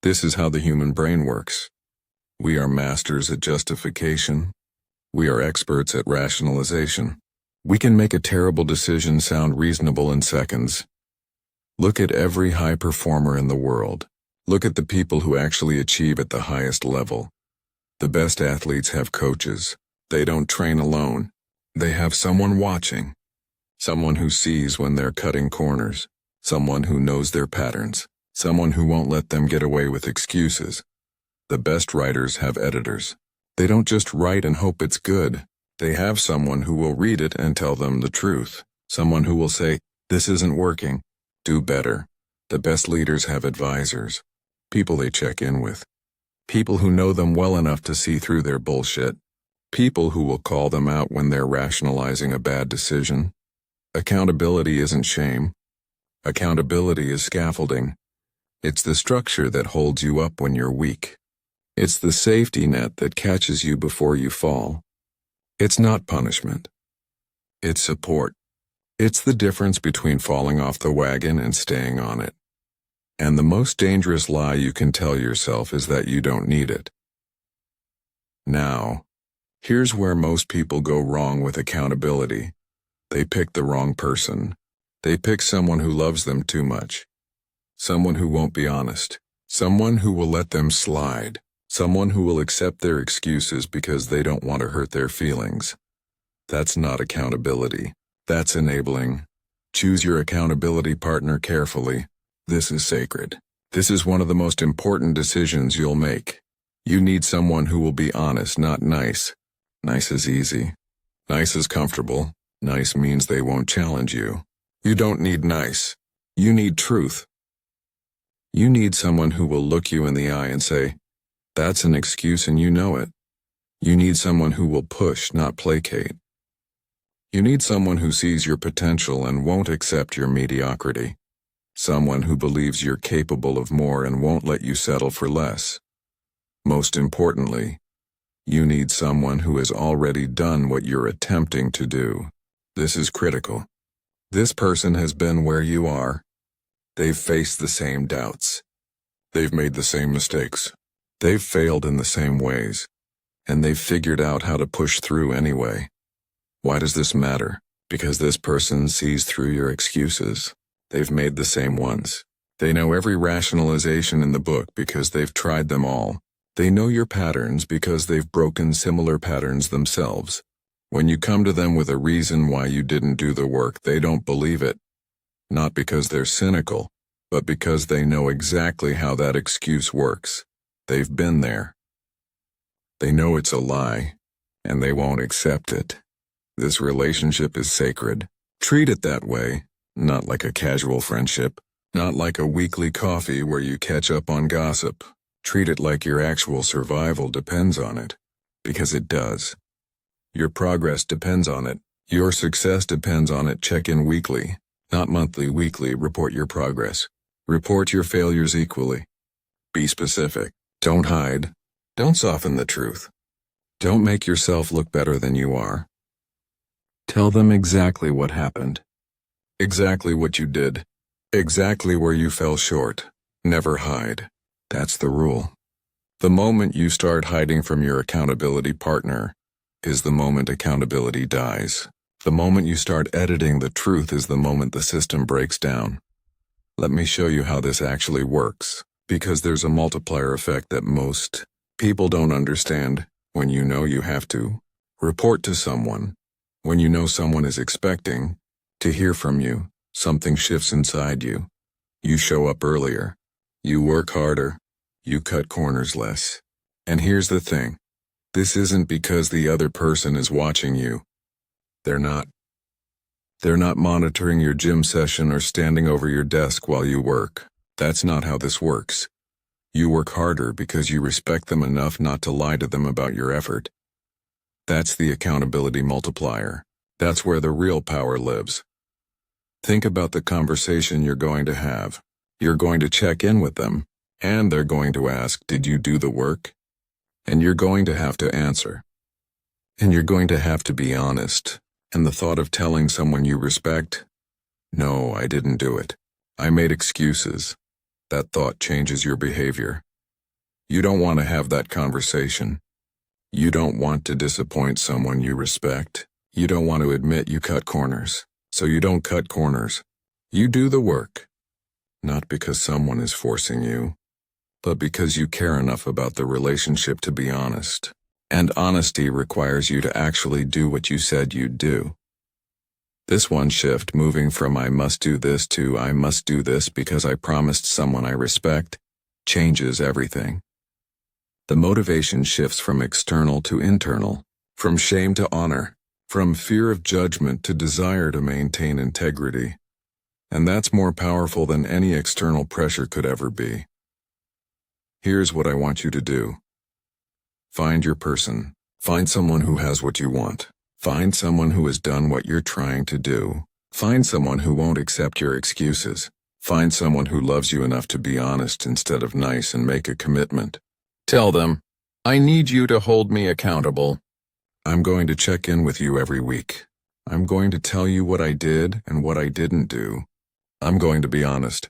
This is how the human brain works. We are masters at justification. We are experts at rationalization. We can make a terrible decision sound reasonable in seconds. Look at every high performer in the world. Look at the people who actually achieve at the highest level. The best athletes have coaches. They don't train alone. They have someone watching. Someone who sees when they're cutting corners. Someone who knows their patterns. Someone who won't let them get away with excuses. The best writers have editors. They don't just write and hope it's good. They have someone who will read it and tell them the truth. Someone who will say, "This isn't working. Do better." The best leaders have advisors. People they check in with. People who know them well enough to see through their bullshit. People who will call them out when they're rationalizing a bad decision. Accountability isn't shame. Accountability is scaffolding. It's the structure that holds you up when you're weak. It's the safety net that catches you before you fall. It's not punishment. It's support. It's the difference between falling off the wagon and staying on it. And the most dangerous lie you can tell yourself is that you don't need it. Now, here's where most people go wrong with accountability. They pick the wrong person. They pick someone who loves them too much. Someone who won't be honest. Someone who will let them slide. Someone who will accept their excuses because they don't want to hurt their feelings. That's not accountability. That's enabling. Choose your accountability partner carefully. This is sacred. This is one of the most important decisions you'll make. You need someone who will be honest, not nice. Nice is easy. Nice is comfortable. Nice means they won't challenge you. You don't need nice. You need truth. You need someone who will look you in the eye and say, "That's an excuse and you know it." You need someone who will push, not placate. You need someone who sees your potential and won't accept your mediocrity. Someone who believes you're capable of more and won't let you settle for less. Most importantly, you need someone who has already done what you're attempting to do. This is critical. This person has been where you are. They've faced the same doubts. They've made the same mistakes. They've failed in the same ways. And they've figured out how to push through anyway. Why does this matter? Because this person sees through your excuses. They've made the same ones. They know every rationalization in the book because they've tried them all. They know your patterns because they've broken similar patterns themselves. When you come to them with a reason why you didn't do the work, they don't believe it. Not because they're cynical, but because they know exactly how that excuse works. They've been there. They know it's a lie, and they won't accept it. This relationship is sacred. Treat it that way, not like a casual friendship, not like a weekly coffee where you catch up on gossip. Treat it like your actual survival depends on it, because it does. Your progress depends on it. Your success depends on it. Check in weekly, not monthly. Weekly, report your progress. Report your failures equally. Be specific. Don't hide. Don't soften the truth. Don't make yourself look better than you are. Tell them exactly what happened. Exactly what you did. Exactly where you fell short. Never hide. That's the rule. The moment you start hiding from your accountability partner is the moment accountability dies. The moment you start editing the truth is the moment the system breaks down. Let me show you how this actually works, because there's a multiplier effect that most people don't understand. When you know you have to report to someone, when you know someone is expecting to hear from you, something shifts inside you. You show up earlier. You work harder. You cut corners less. And here's the thing. This isn't because the other person is watching you. They're not. They're not monitoring your gym session or standing over your desk while you work. That's not how this works. You work harder because you respect them enough not to lie to them about your effort. That's the accountability multiplier. That's where the real power lives. Think about the conversation you're going to have. You're going to check in with them, and they're going to ask, "Did you do the work?" And you're going to have to answer. And you're going to have to be honest. And the thought of telling someone you respect, "No, I didn't do it. I made excuses," that thought changes your behavior. You don't want to have that conversation. You don't want to disappoint someone you respect. You don't want to admit you cut corners. So you don't cut corners. You do the work. Not because someone is forcing you, but because you care enough about the relationship to be honest. And honesty requires you to actually do what you said you'd do. This one shift, moving from "I must do this" to "I must do this because I promised someone I respect," changes everything. The motivation shifts from external to internal, from shame to honor, from fear of judgment to desire to maintain integrity. And that's more powerful than any external pressure could ever be. Here's what I want you to do. Find your person. Find someone who has what you want. Find someone who has done what you're trying to do. Find someone who won't accept your excuses. Find someone who loves you enough to be honest instead of nice and make a commitment. Tell them, "I need you to hold me accountable. I'm going to check in with you every week. I'm going to tell you what I did and what I didn't do. I'm going to be honest.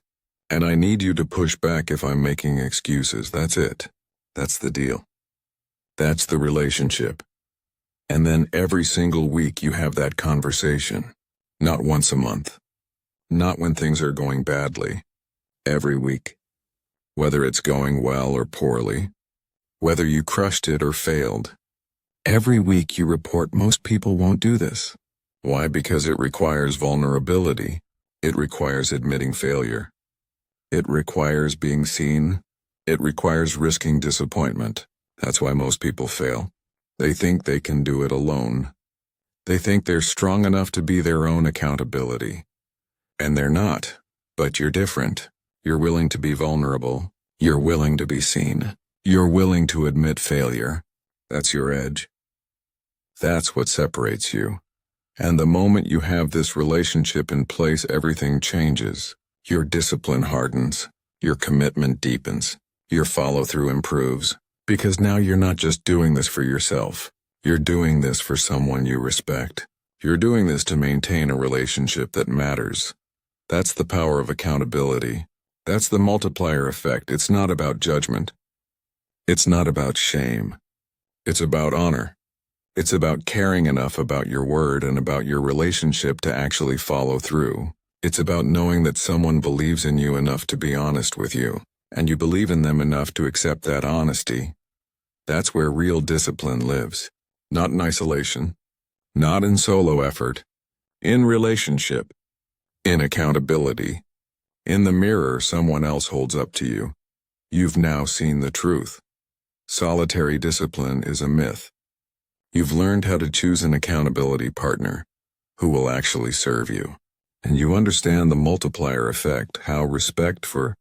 And I need you to push back if I'm making excuses." That's it. That's the deal. That's the relationship. And then every single week you have that conversation. Not once a month. Not when things are going badly. Every week. Whether it's going well or poorly. Whether you crushed it or failed. Every week you report. Most people won't do this. Why? Because it requires vulnerability. It requires admitting failure. It requires being seen. It requires risking disappointment. That's why most people fail. They think they can do it alone. They think they're strong enough to be their own accountability. And they're not. But you're different. You're willing to be vulnerable. You're willing to be seen. You're willing to admit failure. That's your edge. That's what separates you. And the moment you have this relationship in place, everything changes. Your discipline hardens. Your commitment deepens. Your follow-through improves. Because now you're not just doing this for yourself. You're doing this for someone you respect. You're doing this to maintain a relationship that matters. That's the power of accountability. That's the multiplier effect. It's not about judgment. It's not about shame. It's about honor. It's about caring enough about your word and about your relationship to actually follow through. It's about knowing that someone believes in you enough to be honest with you, and you believe in them enough to accept that honesty. That's where real discipline lives. Not in isolation. Not in solo effort. In relationship. In accountability. In the mirror someone else holds up to you. You've now seen the truth. Solitary discipline is a myth. You've learned how to choose an accountability partner who will actually serve you. And you understand the multiplier effect, how respect for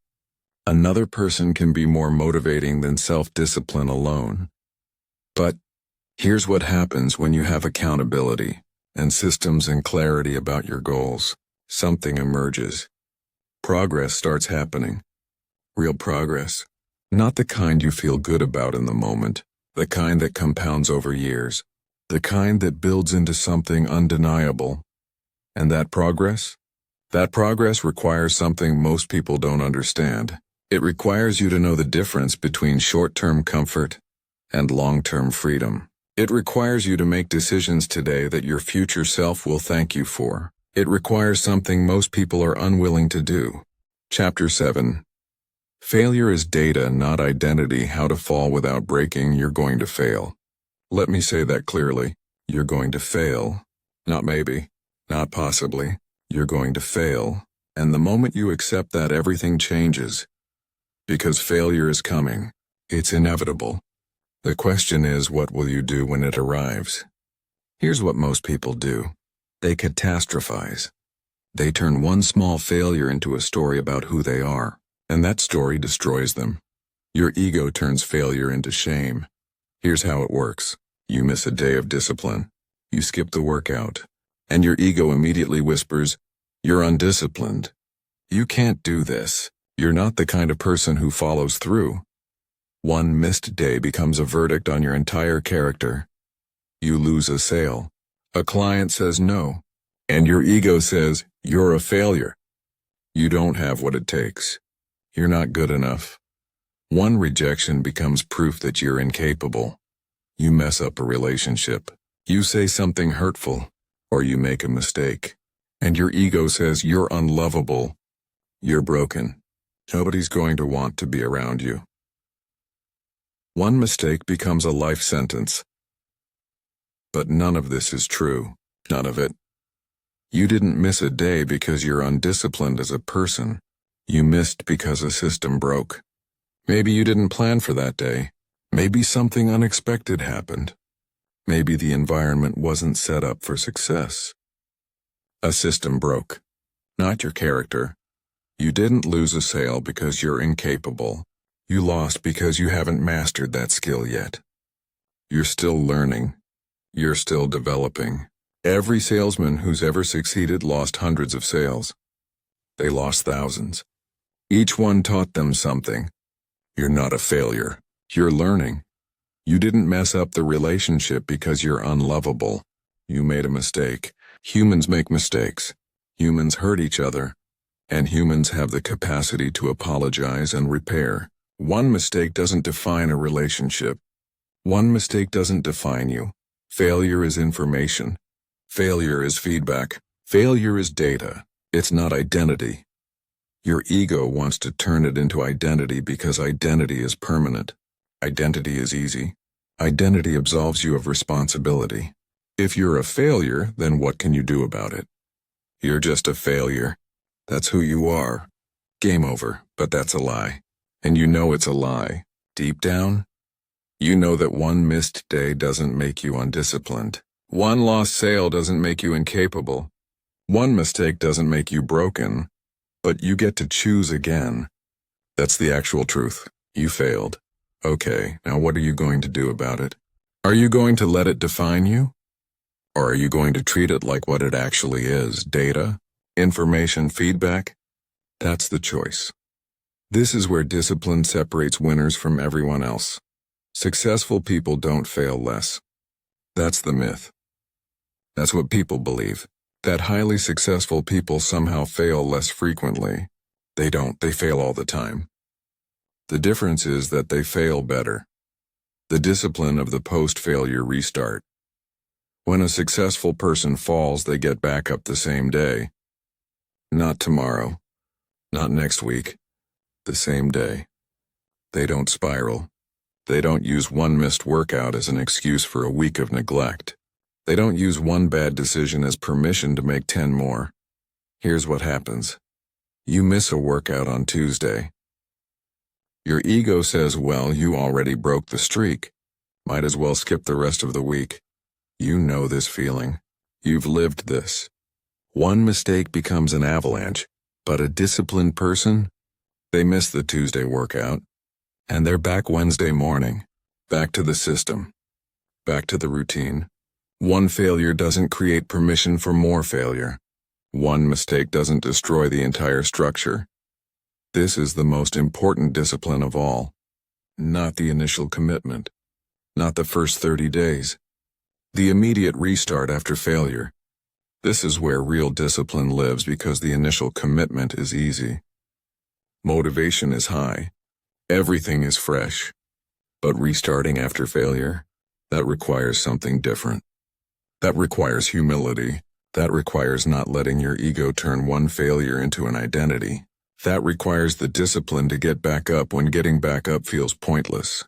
another person can be more motivating than self-discipline alone. But here's what happens when you have accountability and systems and clarity about your goals. Something emerges. Progress starts happening. Real progress. Not the kind you feel good about in the moment, the kind that compounds over years, the kind that builds into something undeniable. And that progress? That progress requires something most people don't understand. It requires you to know the difference between short-term comfort and long-term freedom. It requires you to make decisions today that your future self will thank you for. It requires something most people are unwilling to do. Chapter 7. Failure is data, not identity. How to fall without breaking. You're going to fail. Let me say that clearly. You're going to fail. Not maybe. Not possibly. You're going to fail. And the moment you accept that, everything changes. Because failure is coming. It's inevitable. The question is, what will you do when it arrives? Here's what most people do. They catastrophize. They turn one small failure into a story about who they are, and that story destroys them. Your ego turns failure into shame. Here's how it works. You miss a day of discipline. You skip the workout, and your ego immediately whispers, "You're undisciplined. You can't do this. You're not the kind of person who follows through." One missed day becomes a verdict on your entire character. You lose a sale. A client says no, and your ego says, "You're a failure. You don't have what it takes. You're not good enough." One rejection becomes proof that you're incapable. You mess up a relationship. You say something hurtful, or you make a mistake, and your ego says you're unlovable. You're broken. Nobody's going to want to be around you. One mistake becomes a life sentence. But none of this is true. None of it. You didn't miss a day because you're undisciplined as a person. You missed because a system broke. Maybe you didn't plan for that day. Maybe something unexpected happened. Maybe the environment wasn't set up for success. A system broke. Not your character. You didn't lose a sale because you're incapable. You lost because you haven't mastered that skill yet. You're still learning. You're still developing. Every salesman who's ever succeeded lost hundreds of sales. They lost thousands. Each one taught them something. You're not a failure. You're learning. You didn't mess up the relationship because you're unlovable. You made a mistake. Humans make mistakes. Humans hurt each other. And humans have the capacity to apologize and repair. One mistake doesn't define a relationship. One mistake doesn't define you. Failure is information. Failure is feedback. Failure is data. It's not identity. Your ego wants to turn it into identity because identity is permanent. Identity is easy. Identity absolves you of responsibility. If you're a failure, then what can you do about it? You're just a failure. That's who you are. Game over, but that's a lie. And you know it's a lie. Deep down, you know that one missed day doesn't make you undisciplined. One lost sale doesn't make you incapable. One mistake doesn't make you broken. But you get to choose again. That's the actual truth. You failed. Okay, now what are you going to do about it? Are you going to let it define you? Or are you going to treat it like what it actually is? Data? Information? Feedback? That's the choice. This is where discipline separates winners from everyone else. Successful people don't fail less. That's the myth. That's what people believe. That highly successful people somehow fail less frequently. They don't. They fail all the time. The difference is that they fail better. The discipline of the post-failure restart. When a successful person falls, they get back up the same day. Not tomorrow. Not next week. The same day. They don't spiral. They don't use one missed workout as an excuse for a week of neglect. They don't use one bad decision as permission to make 10 more. Here's what happens. You miss a workout on Tuesday. Your ego says, well, you already broke the streak. Might as well skip the rest of the week. You know this feeling. You've lived this. One mistake becomes an avalanche, but a disciplined person, they miss the Tuesday workout, and they're back Wednesday morning, back to the system, back to the routine. One failure doesn't create permission for more failure. One mistake doesn't destroy the entire structure. This is the most important discipline of all. Not the initial commitment. Not the first 30 days. The immediate restart after failure. This is where real discipline lives because the initial commitment is easy. Motivation is high. Everything is fresh. But restarting after failure, that requires something different. That requires humility. That requires not letting your ego turn one failure into an identity. That requires the discipline to get back up when getting back up feels pointless.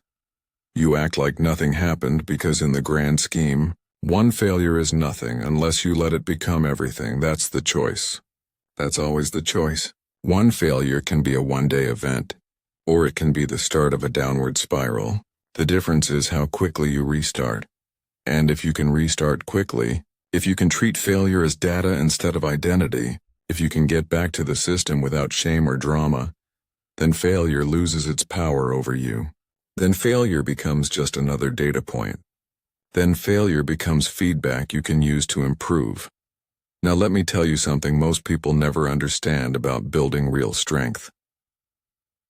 You act like nothing happened because in the grand scheme, one failure is nothing unless you let it become everything. That's the choice. That's always the choice. One failure can be a one-day event, or it can be the start of a downward spiral. The difference is how quickly you restart. And if you can restart quickly, if you can treat failure as data instead of identity, if you can get back to the system without shame or drama, then failure loses its power over you. Then failure becomes just another data point. Then failure becomes feedback you can use to improve. Now let me tell you something most people never understand about building real strength.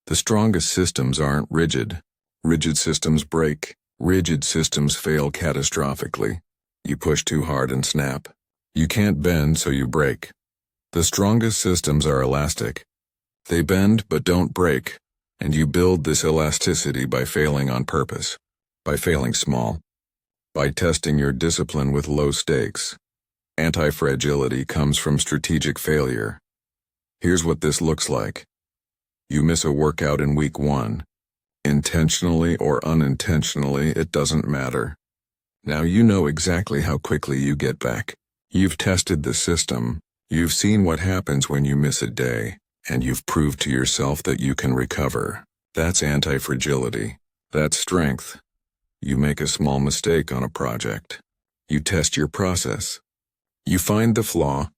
The strongest systems aren't rigid. Rigid systems break. Rigid systems fail catastrophically. You push too hard and snap. You can't bend, so you break. The strongest systems are elastic. They bend but don't break, and you build this elasticity by failing on purpose, by failing small, by testing your discipline with low stakes. Anti-fragility comes from strategic failure. Here's what this looks like. You miss a workout in week 1. Intentionally or unintentionally, it doesn't matter. Now you know exactly how quickly you get back. You've tested the system. You've seen what happens when you miss a day, and you've proved to yourself that you can recover. That's anti-fragility. That's strength. You make a small mistake on a project. You test your process. You find the flaw.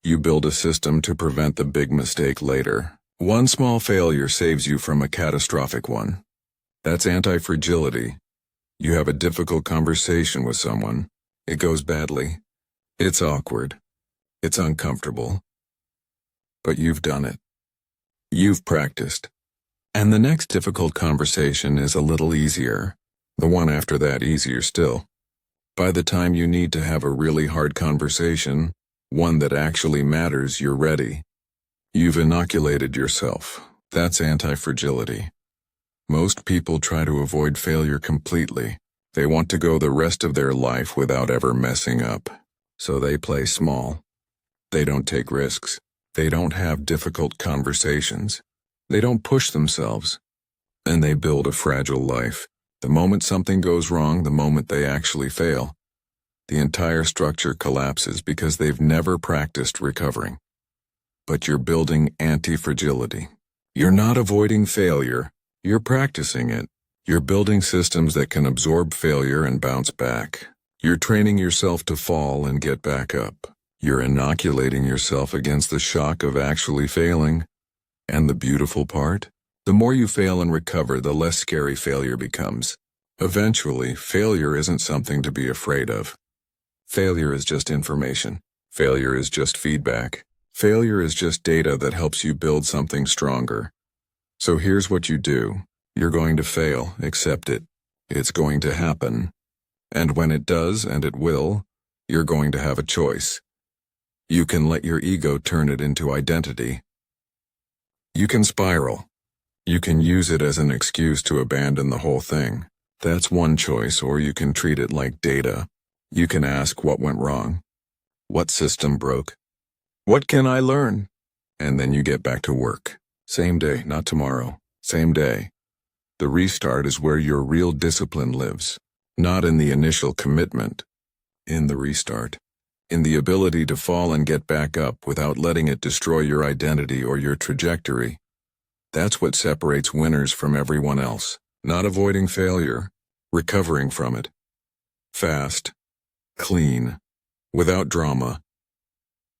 You build a system to prevent the big mistake later. One small failure saves you from a catastrophic one. That's anti-fragility. You have a difficult conversation with someone. It goes badly. It's awkward. It's uncomfortable. But you've done it. You've practiced. And the next difficult conversation is a little easier. The one after that easier still. By the time you need to have a really hard conversation, one that actually matters, you're ready. You've inoculated yourself. That's anti-fragility. Most people try to avoid failure completely. They want to go the rest of their life without ever messing up. So they play small. They don't take risks. They don't have difficult conversations. They don't push themselves. And they build a fragile life. The moment something goes wrong, the moment they actually fail, the entire structure collapses because they've never practiced recovering. But you're building anti-fragility. You're not avoiding failure. You're practicing it. You're building systems that can absorb failure and bounce back. You're training yourself to fall and get back up. You're inoculating yourself against the shock of actually failing. And the beautiful part? The more you fail and recover, the less scary failure becomes. Eventually, failure isn't something to be afraid of. Failure is just information. Failure is just feedback. Failure is just data that helps you build something stronger. So here's what you do. You're going to fail, accept it. It's going to happen. And when it does, and it will, you're going to have a choice. You can let your ego turn it into identity. You can spiral. You can use it as an excuse to abandon the whole thing. That's one choice, or you can treat it like data. You can ask what went wrong. What system broke? What can I learn? And then you get back to work. Same day, not tomorrow. Same day. The restart is where your real discipline lives. Not in the initial commitment. In the restart. In the ability to fall and get back up without letting it destroy your identity or your trajectory. That's what separates winners from everyone else. Not avoiding failure. Recovering from it. Fast. clean, without drama.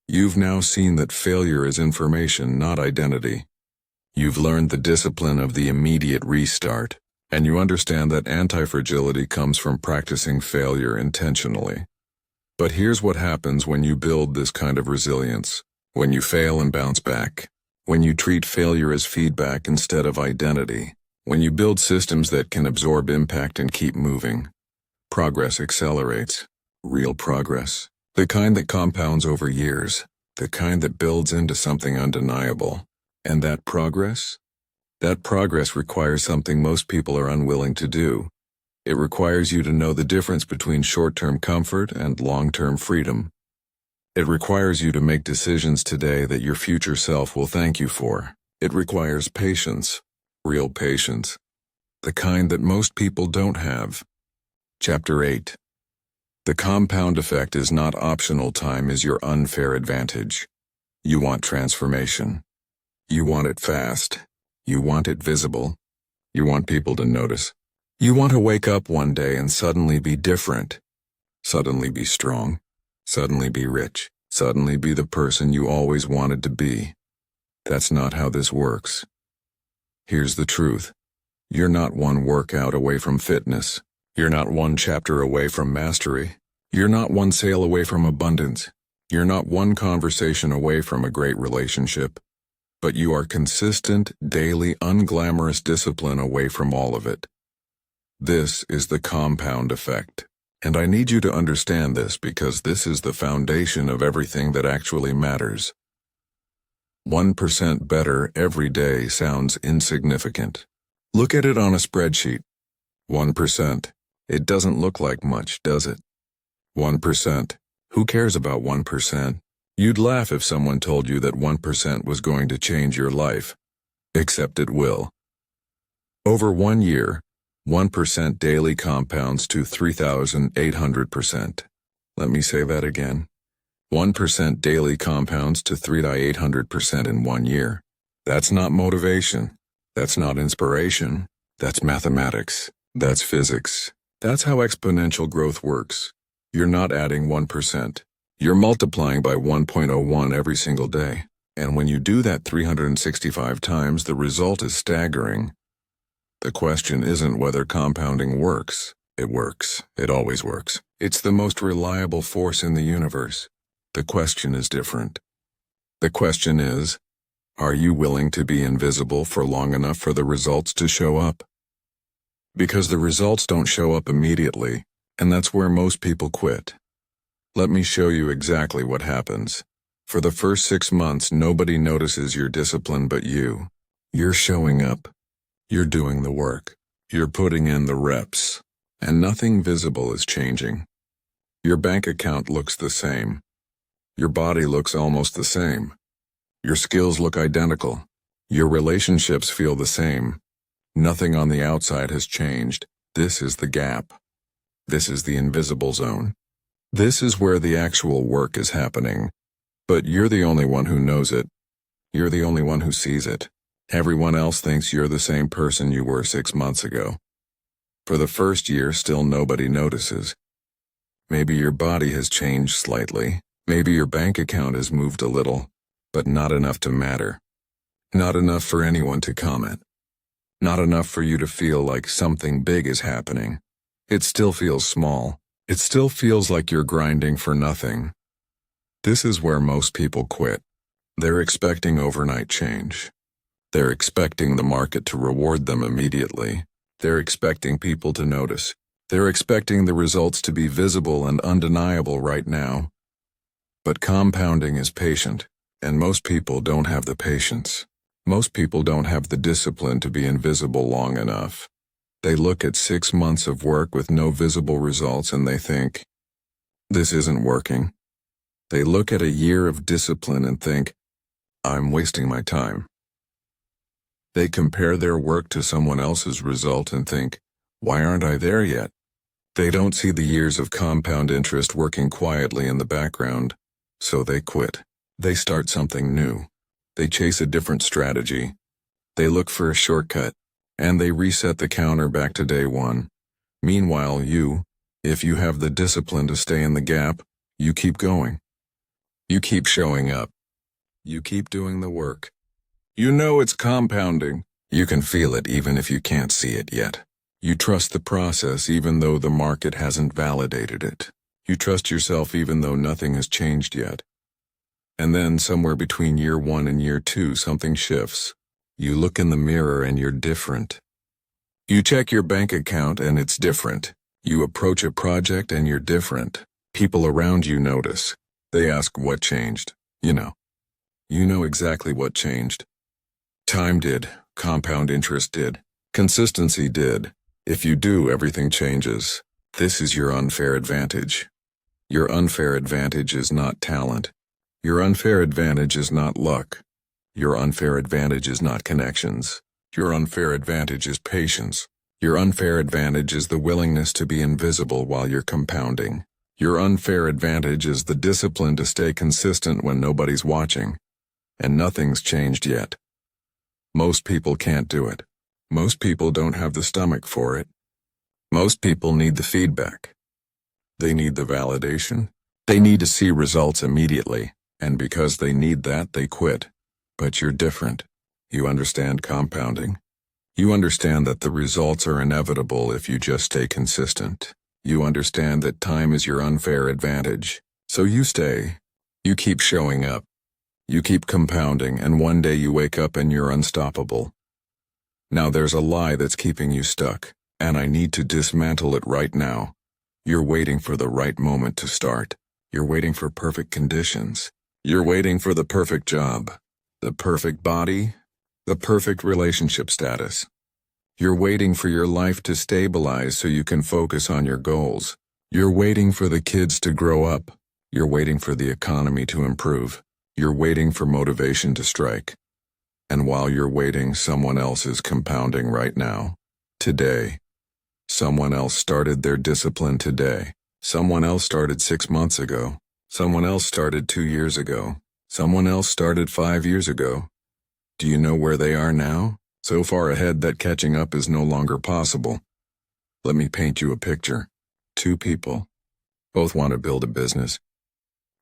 You've now seen that failure is information, not identity. You've learned the discipline of the immediate restart, and you understand that anti-fragility comes from practicing failure intentionally. But here's what happens when you build this kind of resilience, when you fail and bounce back, when you treat failure as feedback instead of identity, when you build systems that can absorb impact and keep moving. Progress accelerates. Real progress. The kind that compounds over years. The kind that builds into something undeniable. And that progress? That progress requires something most people are unwilling to do. It requires you to know the difference between short-term comfort and long-term freedom. It requires you to make decisions today that your future self will thank you for. It requires patience. Real patience. The kind that most people don't have. Chapter 8. The compound effect is not optional. Time is your unfair advantage. You want transformation. You want it fast. You want it visible. You want people to notice. You want to wake up one day and suddenly be different. Suddenly be strong. Suddenly be rich. Suddenly be the person you always wanted to be. That's not how this works. Here's the truth. You're not one workout away from fitness. You're not one chapter away from mastery. You're not one sale away from abundance. You're not one conversation away from a great relationship. But you are consistent, daily, unglamorous discipline away from all of it. This is the compound effect. And I need you to understand this because this is the foundation of everything that actually matters. 1% better every day sounds insignificant. Look at it on a spreadsheet. 1%. It doesn't look like much, does it? 1%. Who cares about 1%? You'd laugh if someone told you that 1% was going to change your life. Except it will. Over 1 year, 1% daily compounds to 3,800%. Let me say that again. 1% daily compounds to 3,800% in 1 year. That's not motivation. That's not inspiration. That's mathematics. That's physics. That's how exponential growth works. You're not adding 1%. You're multiplying by 1.01 every single day. And when you do that 365 times, the result is staggering. The question isn't whether compounding works. It works. It always works. It's the most reliable force in the universe. The question is different. The question is, are you willing to be invisible for long enough for the results to show up? Because the results don't show up immediately, and that's where most people quit. Let me show you exactly what happens. For the first 6 months, nobody notices your discipline but you. You're showing up. You're doing the work. You're putting in the reps. And nothing visible is changing. Your bank account looks the same. Your body looks almost the same. Your skills look identical. Your relationships feel the same. Nothing on the outside has changed. This is the gap. This is the invisible zone. This is where the actual work is happening. But you're the only one who knows it. You're the only one who sees it. Everyone else thinks you're the same person you were 6 months ago. For the first year, still nobody notices. Maybe your body has changed slightly. Maybe your bank account has moved a little, but not enough to matter. Not enough for anyone to comment. Not enough for you to feel like something big is happening. It still feels small. It still feels like you're grinding for nothing. This is where most people quit. They're expecting overnight change. They're expecting the market to reward them immediately. They're expecting people to notice. They're expecting the results to be visible and undeniable right now. But compounding is patient, and most people don't have the patience. Most people don't have the discipline to be invisible long enough. They look at 6 months of work with no visible results and they think, this isn't working. They look at a year of discipline and think, I'm wasting my time. They compare their work to someone else's result and think, why aren't I there yet? They don't see the years of compound interest working quietly in the background, so they quit. They start something new. They chase a different strategy. They look for a shortcut, and they reset the counter back to day one. Meanwhile, If you have the discipline to stay in the gap, you keep going. You keep showing up. You keep doing the work. You know it's compounding. You can feel it even if you can't see it yet. You trust the process even though the market hasn't validated it. You trust yourself even though nothing has changed yet. And then somewhere between year 1 and year 2, something shifts. You look in the mirror and you're different. You check your bank account and it's different. You approach a project and you're different. People around you notice. They ask what changed. You know exactly what changed. Time did. Compound interest did. Consistency did. If you do, everything changes. This is your unfair advantage. Your unfair advantage is not talent. Your unfair advantage is not luck. Your unfair advantage is not connections. Your unfair advantage is patience. Your unfair advantage is the willingness to be invisible while you're compounding. Your unfair advantage is the discipline to stay consistent when nobody's watching. And nothing's changed yet. Most people can't do it. Most people don't have the stomach for it. Most people need the feedback. They need the validation. They need to see results immediately, and because they need that, they quit. But you're different. You understand compounding. You understand that the results are inevitable if you just stay consistent. You understand that time is your unfair advantage. So you stay. You keep showing up. You keep compounding, and one day you wake up and you're unstoppable. Now there's a lie that's keeping you stuck, and I need to dismantle it right now. You're waiting for the right moment to start. You're waiting for perfect conditions. You're waiting for the perfect job, the perfect body, the perfect relationship status. You're waiting for your life to stabilize so you can focus on your goals. You're waiting for the kids to grow up. You're waiting for the economy to improve. You're waiting for motivation to strike. And while you're waiting, someone else is compounding right now. Today. Someone else started their discipline today. Someone else started 6 months ago. Someone else started 2 years ago. Someone else started 5 years ago. Do you know where they are now? So far ahead that catching up is no longer possible. Let me paint you a picture. 2 people. Both want to build a business.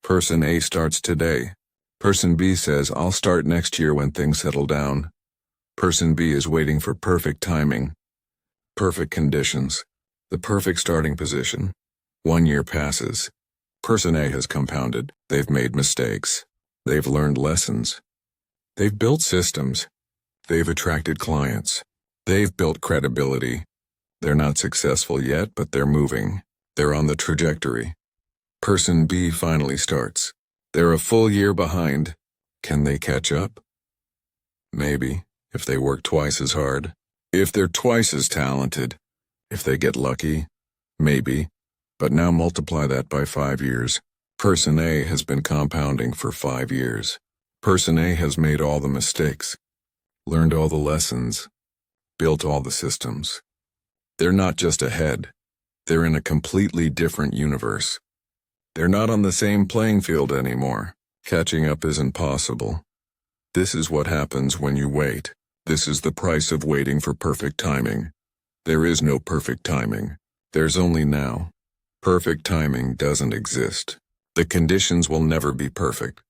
Person A starts today. Person B says, I'll start next year when things settle down. Person B is waiting for perfect timing. Perfect conditions. The perfect starting position. 1 year passes. Person A has compounded. They've made mistakes. They've learned lessons. They've built systems. They've attracted clients. They've built credibility. They're not successful yet, but they're moving. They're on the trajectory. Person B finally starts. They're a full year behind. Can they catch up? Maybe, if they work twice as hard. If they're twice as talented. If they get lucky. Maybe. But now multiply that by 5 years. Person A has been compounding for 5 years. Person A has made all the mistakes. Learned all the lessons. Built all the systems. They're not just ahead. They're in a completely different universe. They're not on the same playing field anymore. Catching up isn't possible. This is what happens when you wait. This is the price of waiting for perfect timing. There is no perfect timing. There's only now. Perfect timing doesn't exist. The conditions will never be perfect.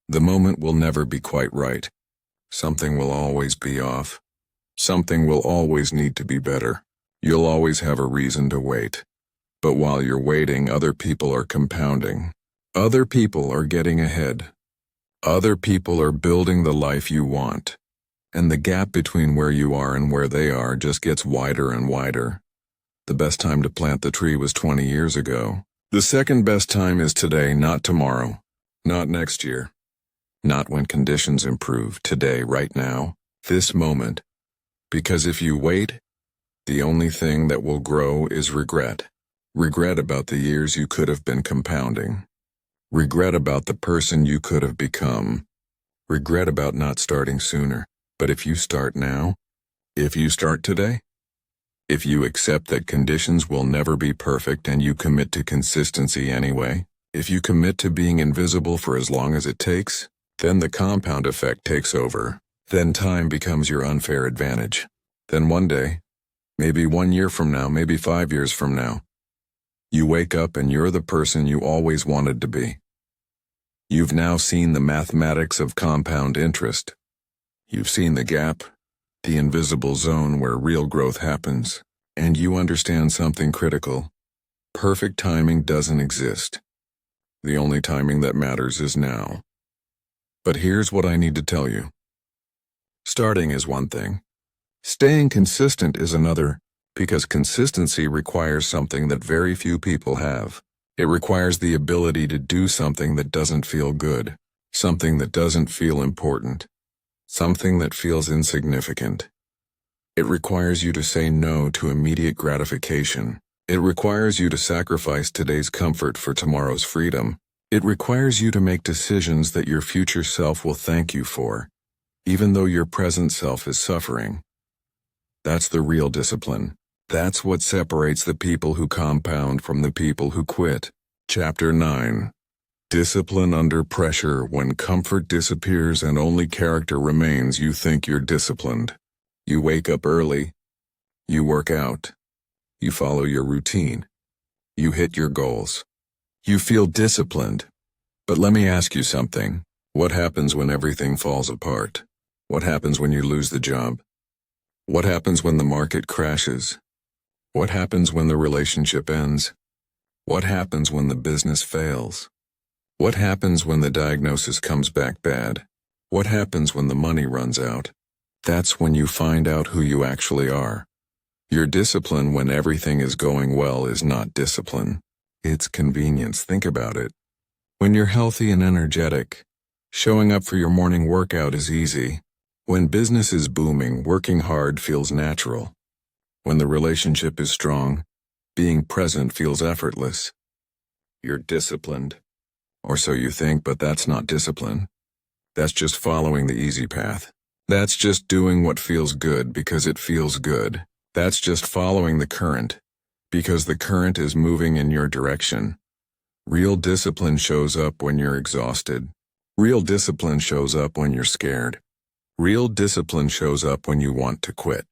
The moment will never be quite right. Something will always be off. Something will always need to be better. You'll always have a reason to wait. But while you're waiting, other people are compounding. Other people are getting ahead. Other people are building the life you want. And the gap between where you are and where they are just gets wider and wider. The best time to plant the tree was 20 years ago. The second best time is today, not tomorrow. Not next year. Not when conditions improve. Today, right now. This moment. Because if you wait, the only thing that will grow is regret. Regret about the years you could have been compounding. Regret about the person you could have become. Regret about not starting sooner. But if you start now, if you start today, if you accept that conditions will never be perfect and you commit to consistency anyway, if you commit to being invisible for as long as it takes, then the compound effect takes over. Then time becomes your unfair advantage. Then one day, maybe 1 year from now, maybe 5 years from now, You wake up and you're the person you always wanted to be. You've now seen the mathematics of compound interest. You've seen the gap, the invisible zone where real growth happens, and you understand something critical. Perfect timing doesn't exist. The only timing that matters is now. But here's what I need to tell you. Starting is one thing. Staying consistent is another, because consistency requires something that very few people have. It requires the ability to do something that doesn't feel good, something that doesn't feel important, something that feels insignificant. It requires you to say no to immediate gratification. It requires you to sacrifice today's comfort for tomorrow's freedom. It requires you to make decisions that your future self will thank you for, even though your present self is suffering. That's the real discipline. That's what separates the people who compound from the people who quit. Chapter 9. Discipline under pressure. When comfort disappears and only character remains, you think you're disciplined. You wake up early. You work out. You follow your routine. You hit your goals. You feel disciplined. But let me ask you something. What happens when everything falls apart? What happens when you lose the job? What happens when the market crashes? What happens when the relationship ends? What happens when the business fails? What happens when the diagnosis comes back bad? What happens when the money runs out? That's when you find out who you actually are. Your discipline when everything is going well is not discipline. It's convenience. Think about it. When you're healthy and energetic, showing up for your morning workout is easy. When business is booming, working hard feels natural. When the relationship is strong, being present feels effortless. You're disciplined. Or so you think, but that's not discipline. That's just following the easy path. That's just doing what feels good because it feels good. That's just following the current, because the current is moving in your direction. Real discipline shows up when you're exhausted. Real discipline shows up when you're scared. Real discipline shows up when you want to quit.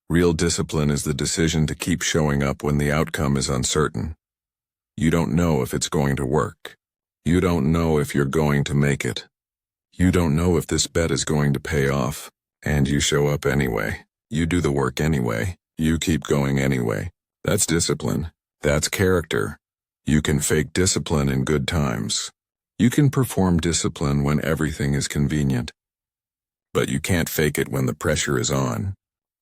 Real discipline is the decision to keep showing up when the outcome is uncertain. You don't know if it's going to work. You don't know if you're going to make it. You don't know if this bet is going to pay off, and you show up anyway. You do the work anyway. You keep going anyway. That's discipline. That's character. You can fake discipline in good times. You can perform discipline when everything is convenient. But you can't fake it when the pressure is on.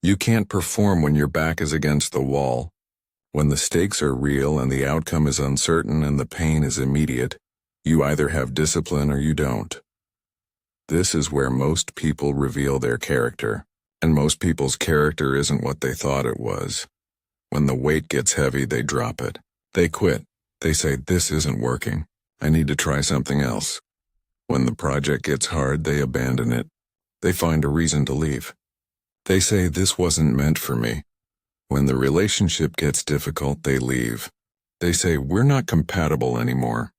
You can't perform when your back is against the wall. When the stakes are real and the outcome is uncertain and the pain is immediate, you either have discipline or you don't. This is where most people reveal their character. And most people's character isn't what they thought it was. When the weight gets heavy, they drop it. They quit. They say, this isn't working. I need to try something else. When the project gets hard, they abandon it. They find a reason to leave. They say, this wasn't meant for me. When the relationship gets difficult, they leave. They say, we're not compatible anymore.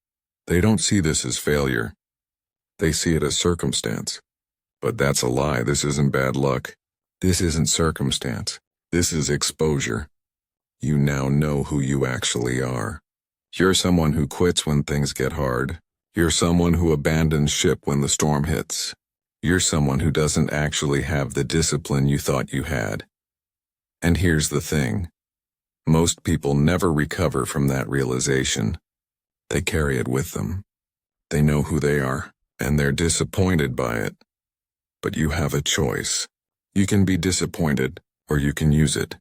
They don't see this as failure. They see it as circumstance. But that's a lie. This isn't bad luck. This isn't circumstance. This is exposure. You now know who you actually are. You're someone who quits when things get hard. You're someone who abandons ship when the storm hits. You're someone who doesn't actually have the discipline you thought you had. And here's the thing. Most people never recover from that realization. They carry it with them. They know who they are, and they're disappointed by it. But you have a choice. You can be disappointed, or you can use it.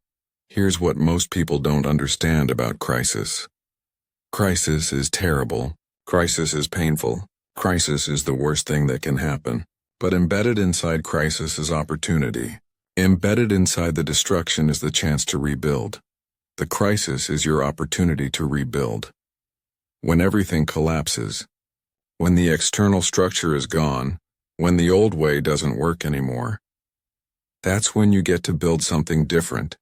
Here's what most people don't understand about crisis. Crisis is terrible. Crisis is painful. Crisis is the worst thing that can happen. But embedded inside crisis is opportunity. Embedded inside the destruction is the chance to rebuild. The crisis is your opportunity to rebuild. When everything collapses, when the external structure is gone, when the old way doesn't work anymore, that's when you get to build something different.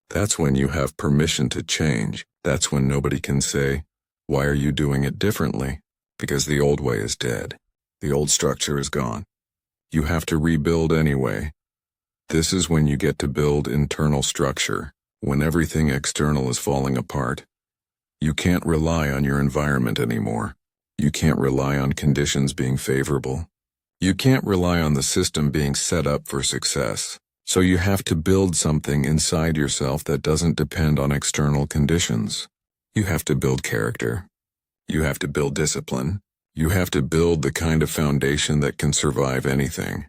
That's when you have permission to change. That's when nobody can say, why are you doing it differently? Because the old way is dead. The old structure is gone. You have to rebuild anyway. This is when you get to build internal structure, when everything external is falling apart. You can't rely on your environment anymore. You can't rely on conditions being favorable. You can't rely on the system being set up for success. So you have to build something inside yourself that doesn't depend on external conditions. You have to build character. You have to build discipline. You have to build the kind of foundation that can survive anything.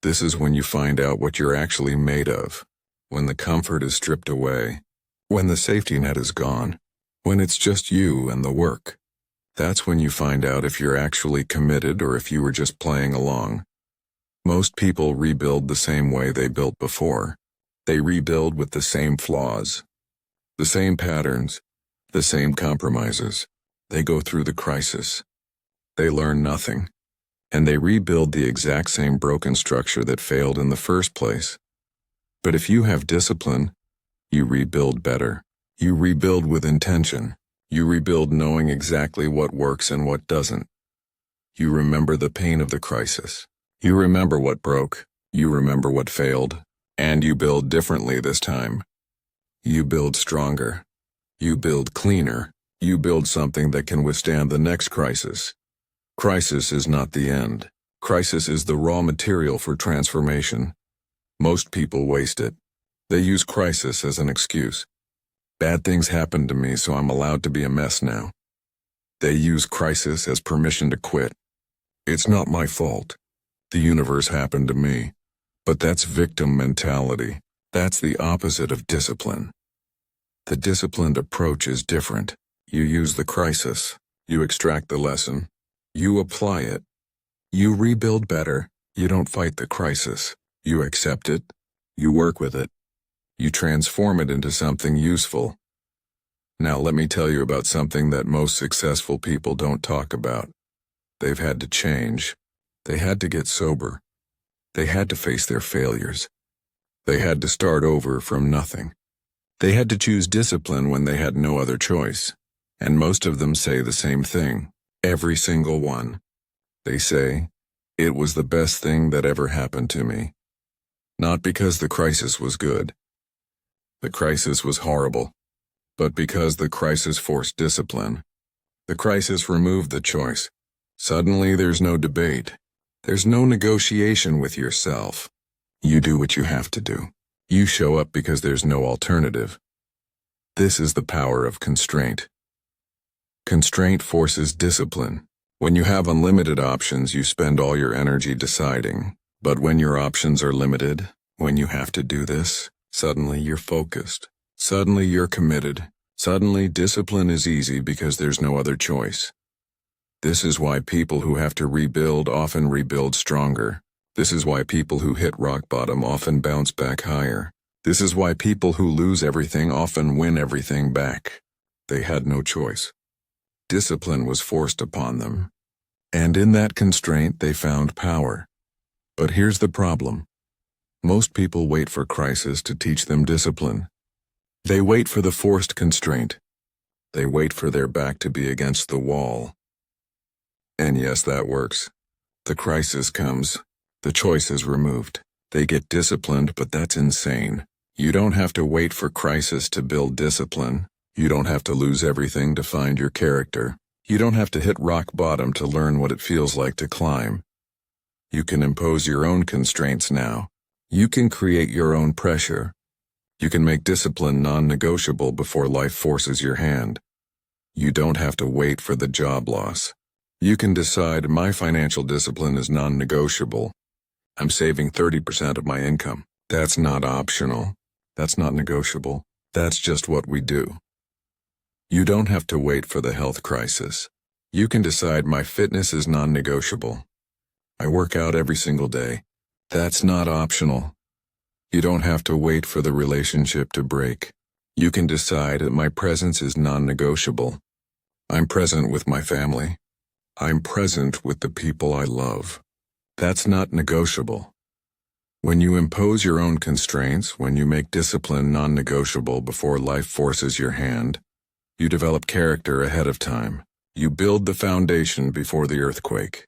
This is when you find out what you're actually made of. When the comfort is stripped away. When the safety net is gone. When it's just you and the work. That's when you find out if you're actually committed or if you were just playing along. Most people rebuild the same way they built before. They rebuild with the same flaws, the same patterns, the same compromises. They go through the crisis. They learn nothing. And they rebuild the exact same broken structure that failed in the first place. But if you have discipline, you rebuild better. You rebuild with intention. You rebuild knowing exactly what works and what doesn't. You remember the pain of the crisis. You remember what broke. You remember what failed. And you build differently this time. You build stronger. You build cleaner. You build something that can withstand the next crisis. Crisis is not the end. Crisis is the raw material for transformation. Most people waste it. They use crisis as an excuse. Bad things happened to me, so I'm allowed to be a mess now. They use crisis as permission to quit. It's not my fault. The universe happened to me. But that's victim mentality. That's the opposite of discipline. The disciplined approach is different. You use the crisis. You extract the lesson. You apply it. You rebuild better. You don't fight the crisis. You accept it. You work with it. You transform it into something useful. Now let me tell you about something that most successful people don't talk about. They've had to change. They had to get sober. They had to face their failures. They had to start over from nothing. They had to choose discipline when they had no other choice. And most of them say the same thing. Every single one. They say, "It was the best thing that ever happened to me." Not because the crisis was good. The crisis was horrible. But because the crisis forced discipline. The crisis removed the choice. Suddenly there's no debate. There's no negotiation with yourself. You do what you have to do. You show up because there's no alternative. This is the power of constraint. Constraint forces discipline. When you have unlimited options, you spend all your energy deciding. But when your options are limited, when you have to do this, suddenly you're focused. Suddenly you're committed. Suddenly discipline is easy because there's no other choice. This is why people who have to rebuild often rebuild stronger. This is why people who hit rock bottom often bounce back higher. This is why people who lose everything often win everything back. They had no choice. Discipline was forced upon them. And in that constraint they found power. But here's the problem. Most people wait for crisis to teach them discipline. They wait for the forced constraint. They wait for their back to be against the wall. And yes, that works. The crisis comes. The choice is removed. They get disciplined, but that's insane. You don't have to wait for crisis to build discipline. You don't have to lose everything to find your character. You don't have to hit rock bottom to learn what it feels like to climb. You can impose your own constraints now. You can create your own pressure. You can make discipline non-negotiable before life forces your hand. You don't have to wait for the job loss. You can decide, my financial discipline is non-negotiable. I'm saving 30% of my income. That's not optional. That's not negotiable. That's just what we do. You don't have to wait for the health crisis. You can decide, my fitness is non-negotiable. I work out every single day. That's not optional. You don't have to wait for the relationship to break. You can decide that my presence is non-negotiable. I'm present with my family. I'm present with the people I love. That's not negotiable. When you impose your own constraints, when you make discipline non-negotiable before life forces your hand, you develop character ahead of time. You build the foundation before the earthquake.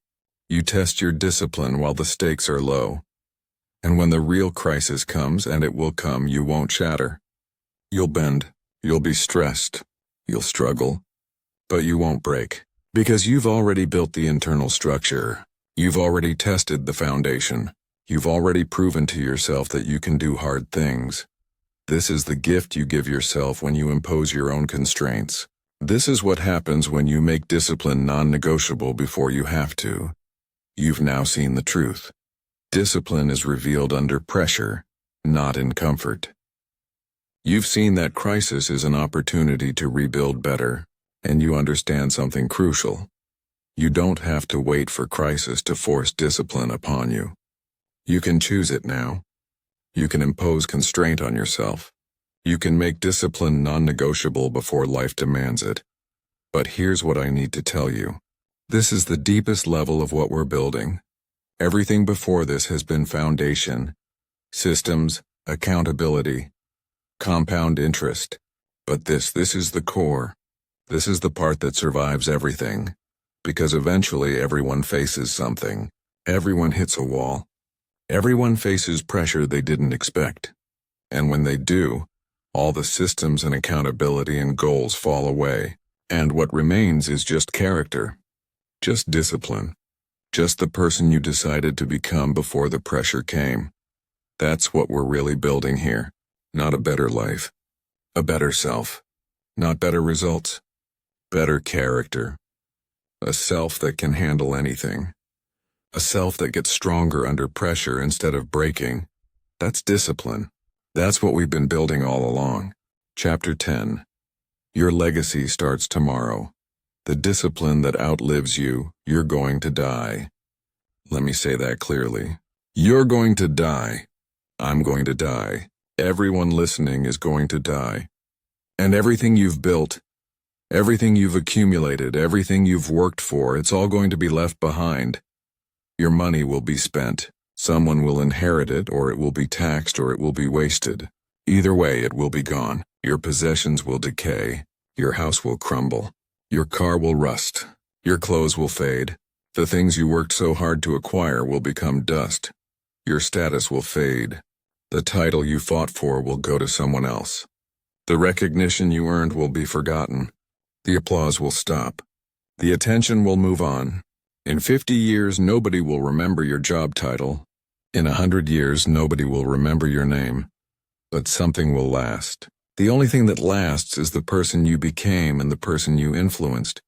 You test your discipline while the stakes are low. And when the real crisis comes, and it will come, you won't shatter. You'll bend. You'll be stressed. You'll struggle, but you won't break. Because you've already built the internal structure. You've already tested the foundation. You've already proven to yourself that you can do hard things. This is the gift you give yourself when you impose your own constraints. This is what happens when you make discipline non-negotiable before you have to. You've now seen the truth. Discipline is revealed under pressure, not in comfort. You've seen that crisis is an opportunity to rebuild better, and you understand something crucial. You don't have to wait for crisis to force discipline upon you. You can choose it now. You can impose constraint on yourself. You can make discipline non-negotiable before life demands it. But here's what I need to tell you. This is the deepest level of what we're building. Everything before this has been foundation, systems, accountability, compound interest. But this is the core. This is the part that survives everything. Because eventually everyone faces something. Everyone hits a wall. Everyone faces pressure they didn't expect. And when they do, all the systems and accountability and goals fall away. And what remains is just character. Just discipline. Just the person you decided to become before the pressure came. That's what we're really building here. Not a better life. A better self. Not better results. Better character. A self that can handle anything. A self that gets stronger under pressure instead of breaking. That's discipline. That's what we've been building all along. Chapter 10. Your legacy starts tomorrow. The discipline that outlives you, you're going to die. Let me say that clearly. You're going to die. I'm going to die. Everyone listening is going to die. And everything you've built, everything you've accumulated, everything you've worked for, it's all going to be left behind. Your money will be spent. Someone will inherit it, or it will be taxed, or it will be wasted. Either way, it will be gone. Your possessions will decay. Your house will crumble. Your car will rust. Your clothes will fade. The things you worked so hard to acquire will become dust. Your status will fade. The title you fought for will go to someone else. The recognition you earned will be forgotten. The applause will stop. The attention will move on. In 50 years, nobody will remember your job title. In 100 years, nobody will remember your name. But something will last. The only thing that lasts is the person you became and the person you influenced.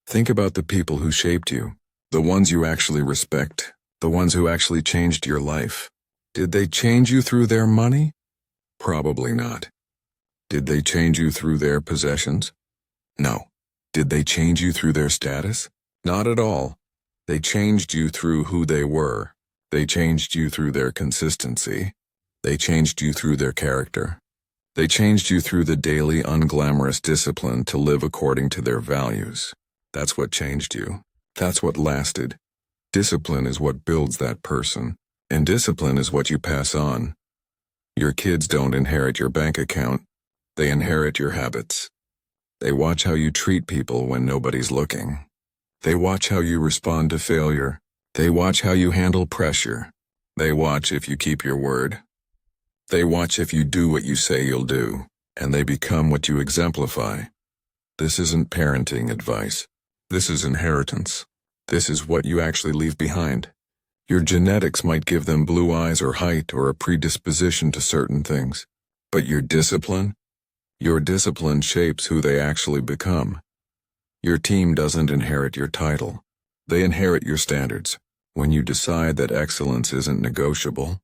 Think about the people who shaped you, the ones you actually respect, the ones who actually changed your life. Did they change you through their money? Probably not. Did they change you through their possessions? No. Did they change you through their status? Not at all. They changed you through who they were. They changed you through their consistency. They changed you through their character. They changed you through the daily unglamorous discipline to live according to their values. That's what changed you. That's what lasted. Discipline is what builds that person, and discipline is what you pass on. Your kids don't inherit your bank account. They inherit your habits. They watch how you treat people when nobody's looking. They watch how you respond to failure. They watch how you handle pressure. They watch if you keep your word. They watch if you do what you say you'll do, and they become what you exemplify. This isn't parenting advice. This is inheritance. This is what you actually leave behind. Your genetics might give them blue eyes or height or a predisposition to certain things, but your discipline shapes who they actually become. Your team doesn't inherit your title. They inherit your standards. When you decide that excellence isn't negotiable,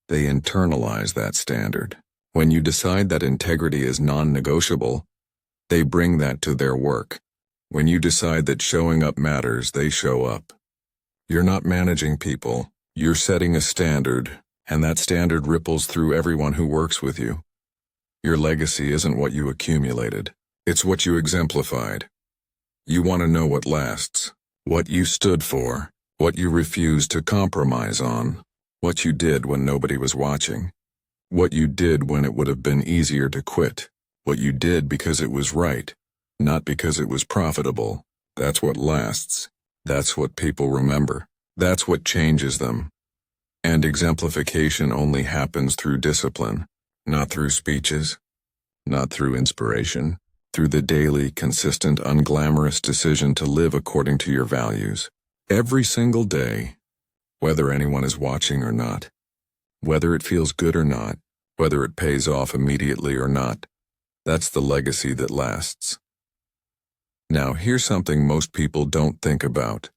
they internalize that standard. When you decide that integrity is non-negotiable, they bring that to their work. When you decide that showing up matters, they show up. You're not managing people. You're setting a standard, and that standard ripples through everyone who works with you. Your legacy isn't what you accumulated. It's what you exemplified. You want to know what lasts, what you stood for, what you refused to compromise on, what you did when nobody was watching, what you did when it would have been easier to quit, what you did because it was right, not because it was profitable. That's what lasts. That's what people remember. That's what changes them. And exemplification only happens through discipline, not through speeches, not through inspiration. through the daily, consistent, unglamorous decision to live according to your values. Every single day, whether anyone is watching or not, whether it feels good or not, whether it pays off immediately or not, that's the legacy that lasts. Now, here's something most people don't think about.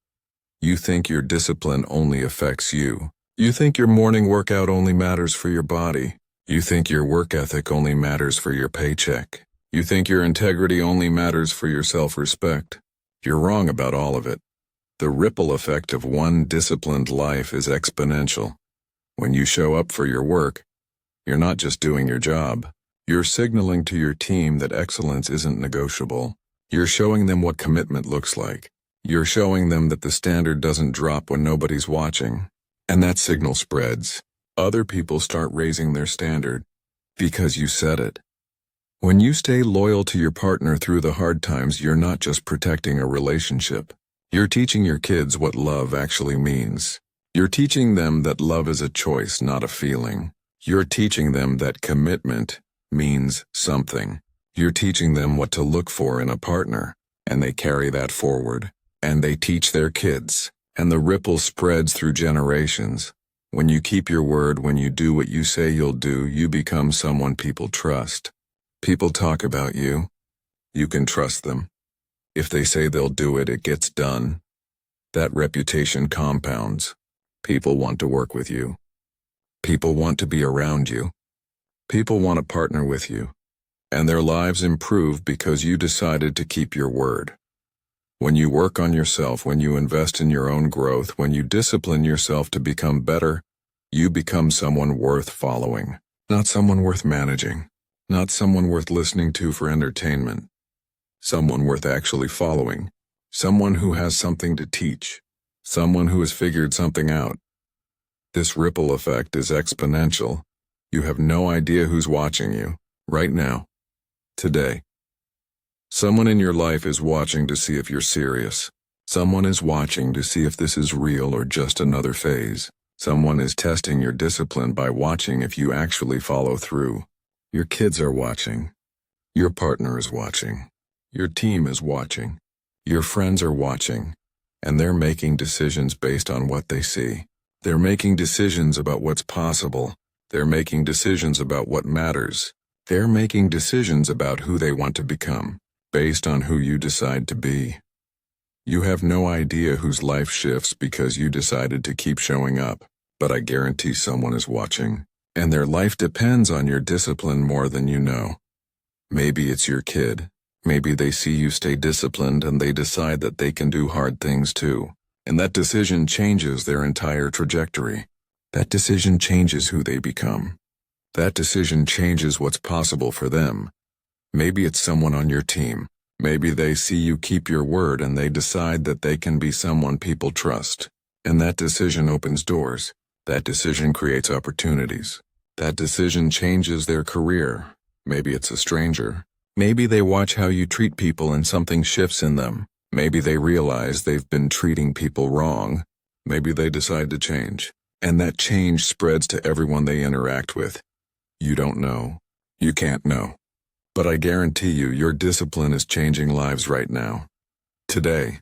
You think your discipline only affects you. You think your morning workout only matters for your body. You think your work ethic only matters for your paycheck. You think your integrity only matters for your self-respect. You're wrong about all of it. The ripple effect of one disciplined life is exponential. When you show up for your work, you're not just doing your job. You're signaling to your team that excellence isn't negotiable. You're showing them what commitment looks like. You're showing them that the standard doesn't drop when nobody's watching. And that signal spreads. Other people start raising their standard because you said it. When you stay loyal to your partner through the hard times, you're not just protecting a relationship. You're teaching your kids what love actually means. You're teaching them that love is a choice, not a feeling. You're teaching them that commitment means something. You're teaching them what to look for in a partner, and they carry that forward. And they teach their kids, and the ripple spreads through generations. When you keep your word, when you do what you say you'll do, you become someone people trust. People talk about you. You can trust them. If they say they'll do it, it gets done. That reputation compounds. People want to work with you. People want to be around you. People want to partner with you. And their lives improve because you decided to keep your word. When you work on yourself, when you invest in your own growth, when you discipline yourself to become better, you become someone worth following, not someone worth managing, not someone worth listening to for entertainment, someone worth actually following, someone who has something to teach, someone who has figured something out. This ripple effect is exponential. You have no idea who's watching you, right now, today. Someone in your life is watching to see if you're serious. Someone is watching to see if this is real or just another phase. Someone is testing your discipline by watching if you actually follow through. Your kids are watching. Your partner is watching. Your team is watching. Your friends are watching. And they're making decisions based on what they see. They're making decisions about what's possible. They're making decisions about what matters. They're making decisions about who they want to become, based on who you decide to be. You have no idea whose life shifts because you decided to keep showing up, but I guarantee someone is watching, and their life depends on your discipline more than you know. Maybe it's your kid. Maybe they see you stay disciplined and they decide that they can do hard things too, and that decision changes their entire trajectory. That decision changes who they become. That decision changes what's possible for them. Maybe it's someone on your team. Maybe they see you keep your word and they decide that they can be someone people trust. And that decision opens doors. That decision creates opportunities. That decision changes their career. Maybe it's a stranger. Maybe they watch how you treat people and something shifts in them. Maybe they realize they've been treating people wrong. Maybe they decide to change. And that change spreads to everyone they interact with. You don't know. You can't know. But I guarantee you, your discipline is changing lives right now. Today.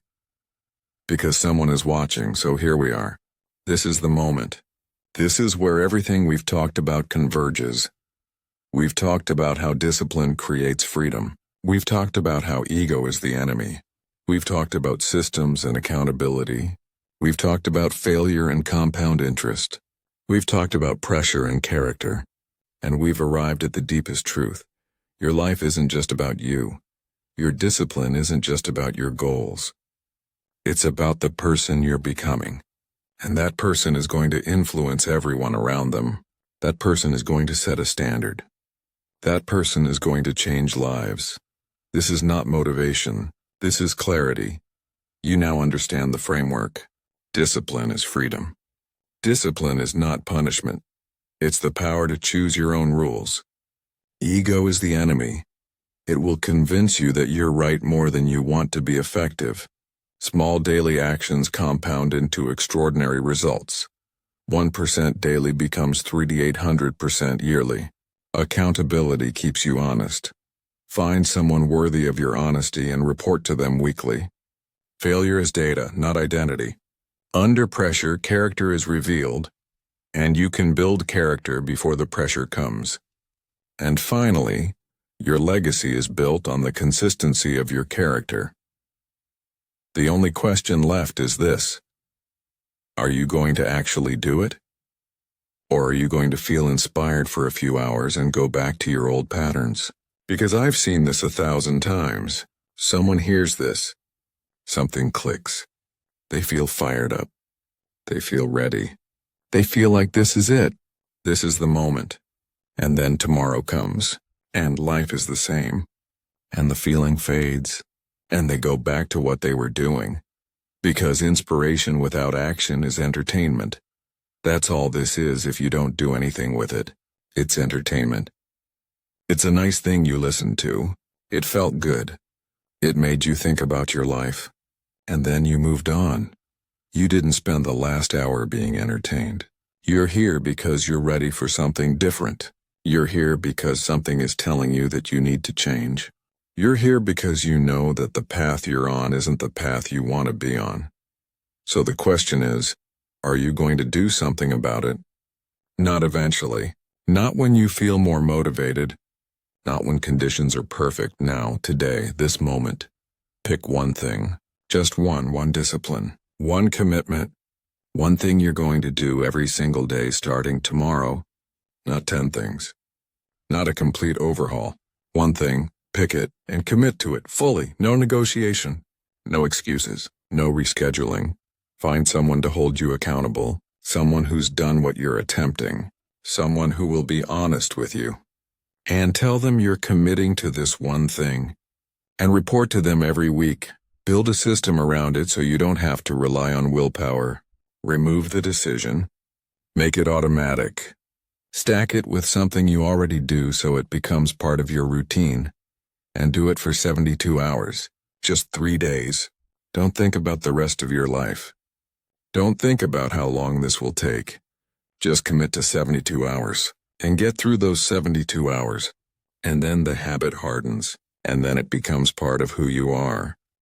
Because someone is watching, so here we are. This is the moment. This is where everything we've talked about converges. We've talked about how discipline creates freedom. We've talked about how ego is the enemy. We've talked about systems and accountability. We've talked about failure and compound interest. We've talked about pressure and character. And we've arrived at the deepest truth. Your life isn't just about you. Your discipline isn't just about your goals. It's about the person you're becoming. And that person is going to influence everyone around them. That person is going to set a standard. That person is going to change lives. This is not motivation. This is clarity. You now understand the framework. Discipline is freedom. Discipline is not punishment. It's the power to choose your own rules. Ego is the enemy. It will convince you that you're right more than you want to be effective. Small daily actions compound into extraordinary results. 1% daily becomes 3,800% yearly. Accountability keeps you honest. Find someone worthy of your honesty and report to them weekly. Failure is data, not identity. Under pressure, character is revealed, and you can build character before the pressure comes. And finally, your legacy is built on the consistency of your character. The only question left is this: are you going to actually do it? Or are you going to feel inspired for a few hours and go back to your old patterns? Because I've seen this 1,000 times. Someone hears this. Something clicks. They feel fired up. They feel ready. They feel like this is it. This is the moment. And then tomorrow comes, and life is the same. And the feeling fades, and they go back to what they were doing. Because inspiration without action is entertainment. That's all this is if you don't do anything with it. It's entertainment. It's a nice thing you listened to. It felt good. It made you think about your life. And then you moved on. You didn't spend the last hour being entertained. You're here because you're ready for something different. You're here because something is telling you that you need to change. You're here because you know that the path you're on isn't the path you want to be on. So the question is, are you going to do something about it? Not eventually. Not when you feel more motivated. Not when conditions are perfect now, today, this moment. Pick one thing. Just one discipline. One commitment. One thing you're going to do every single day starting tomorrow. Not 10 things. Not a complete overhaul. One thing, pick it, and commit to it fully. No negotiation. No excuses. No rescheduling. Find someone to hold you accountable. Someone who's done what you're attempting. Someone who will be honest with you. And tell them you're committing to this one thing. And report to them every week. Build a system around it so you don't have to rely on willpower. Remove the decision. Make it automatic. Stack it with something you already do so it becomes part of your routine. And do it for 72 hours. Just 3 days. Don't think about the rest of your life. Don't think about how long this will take. Just commit to 72 hours. And get through those 72 hours. And then the habit hardens. And then it becomes part of who you are.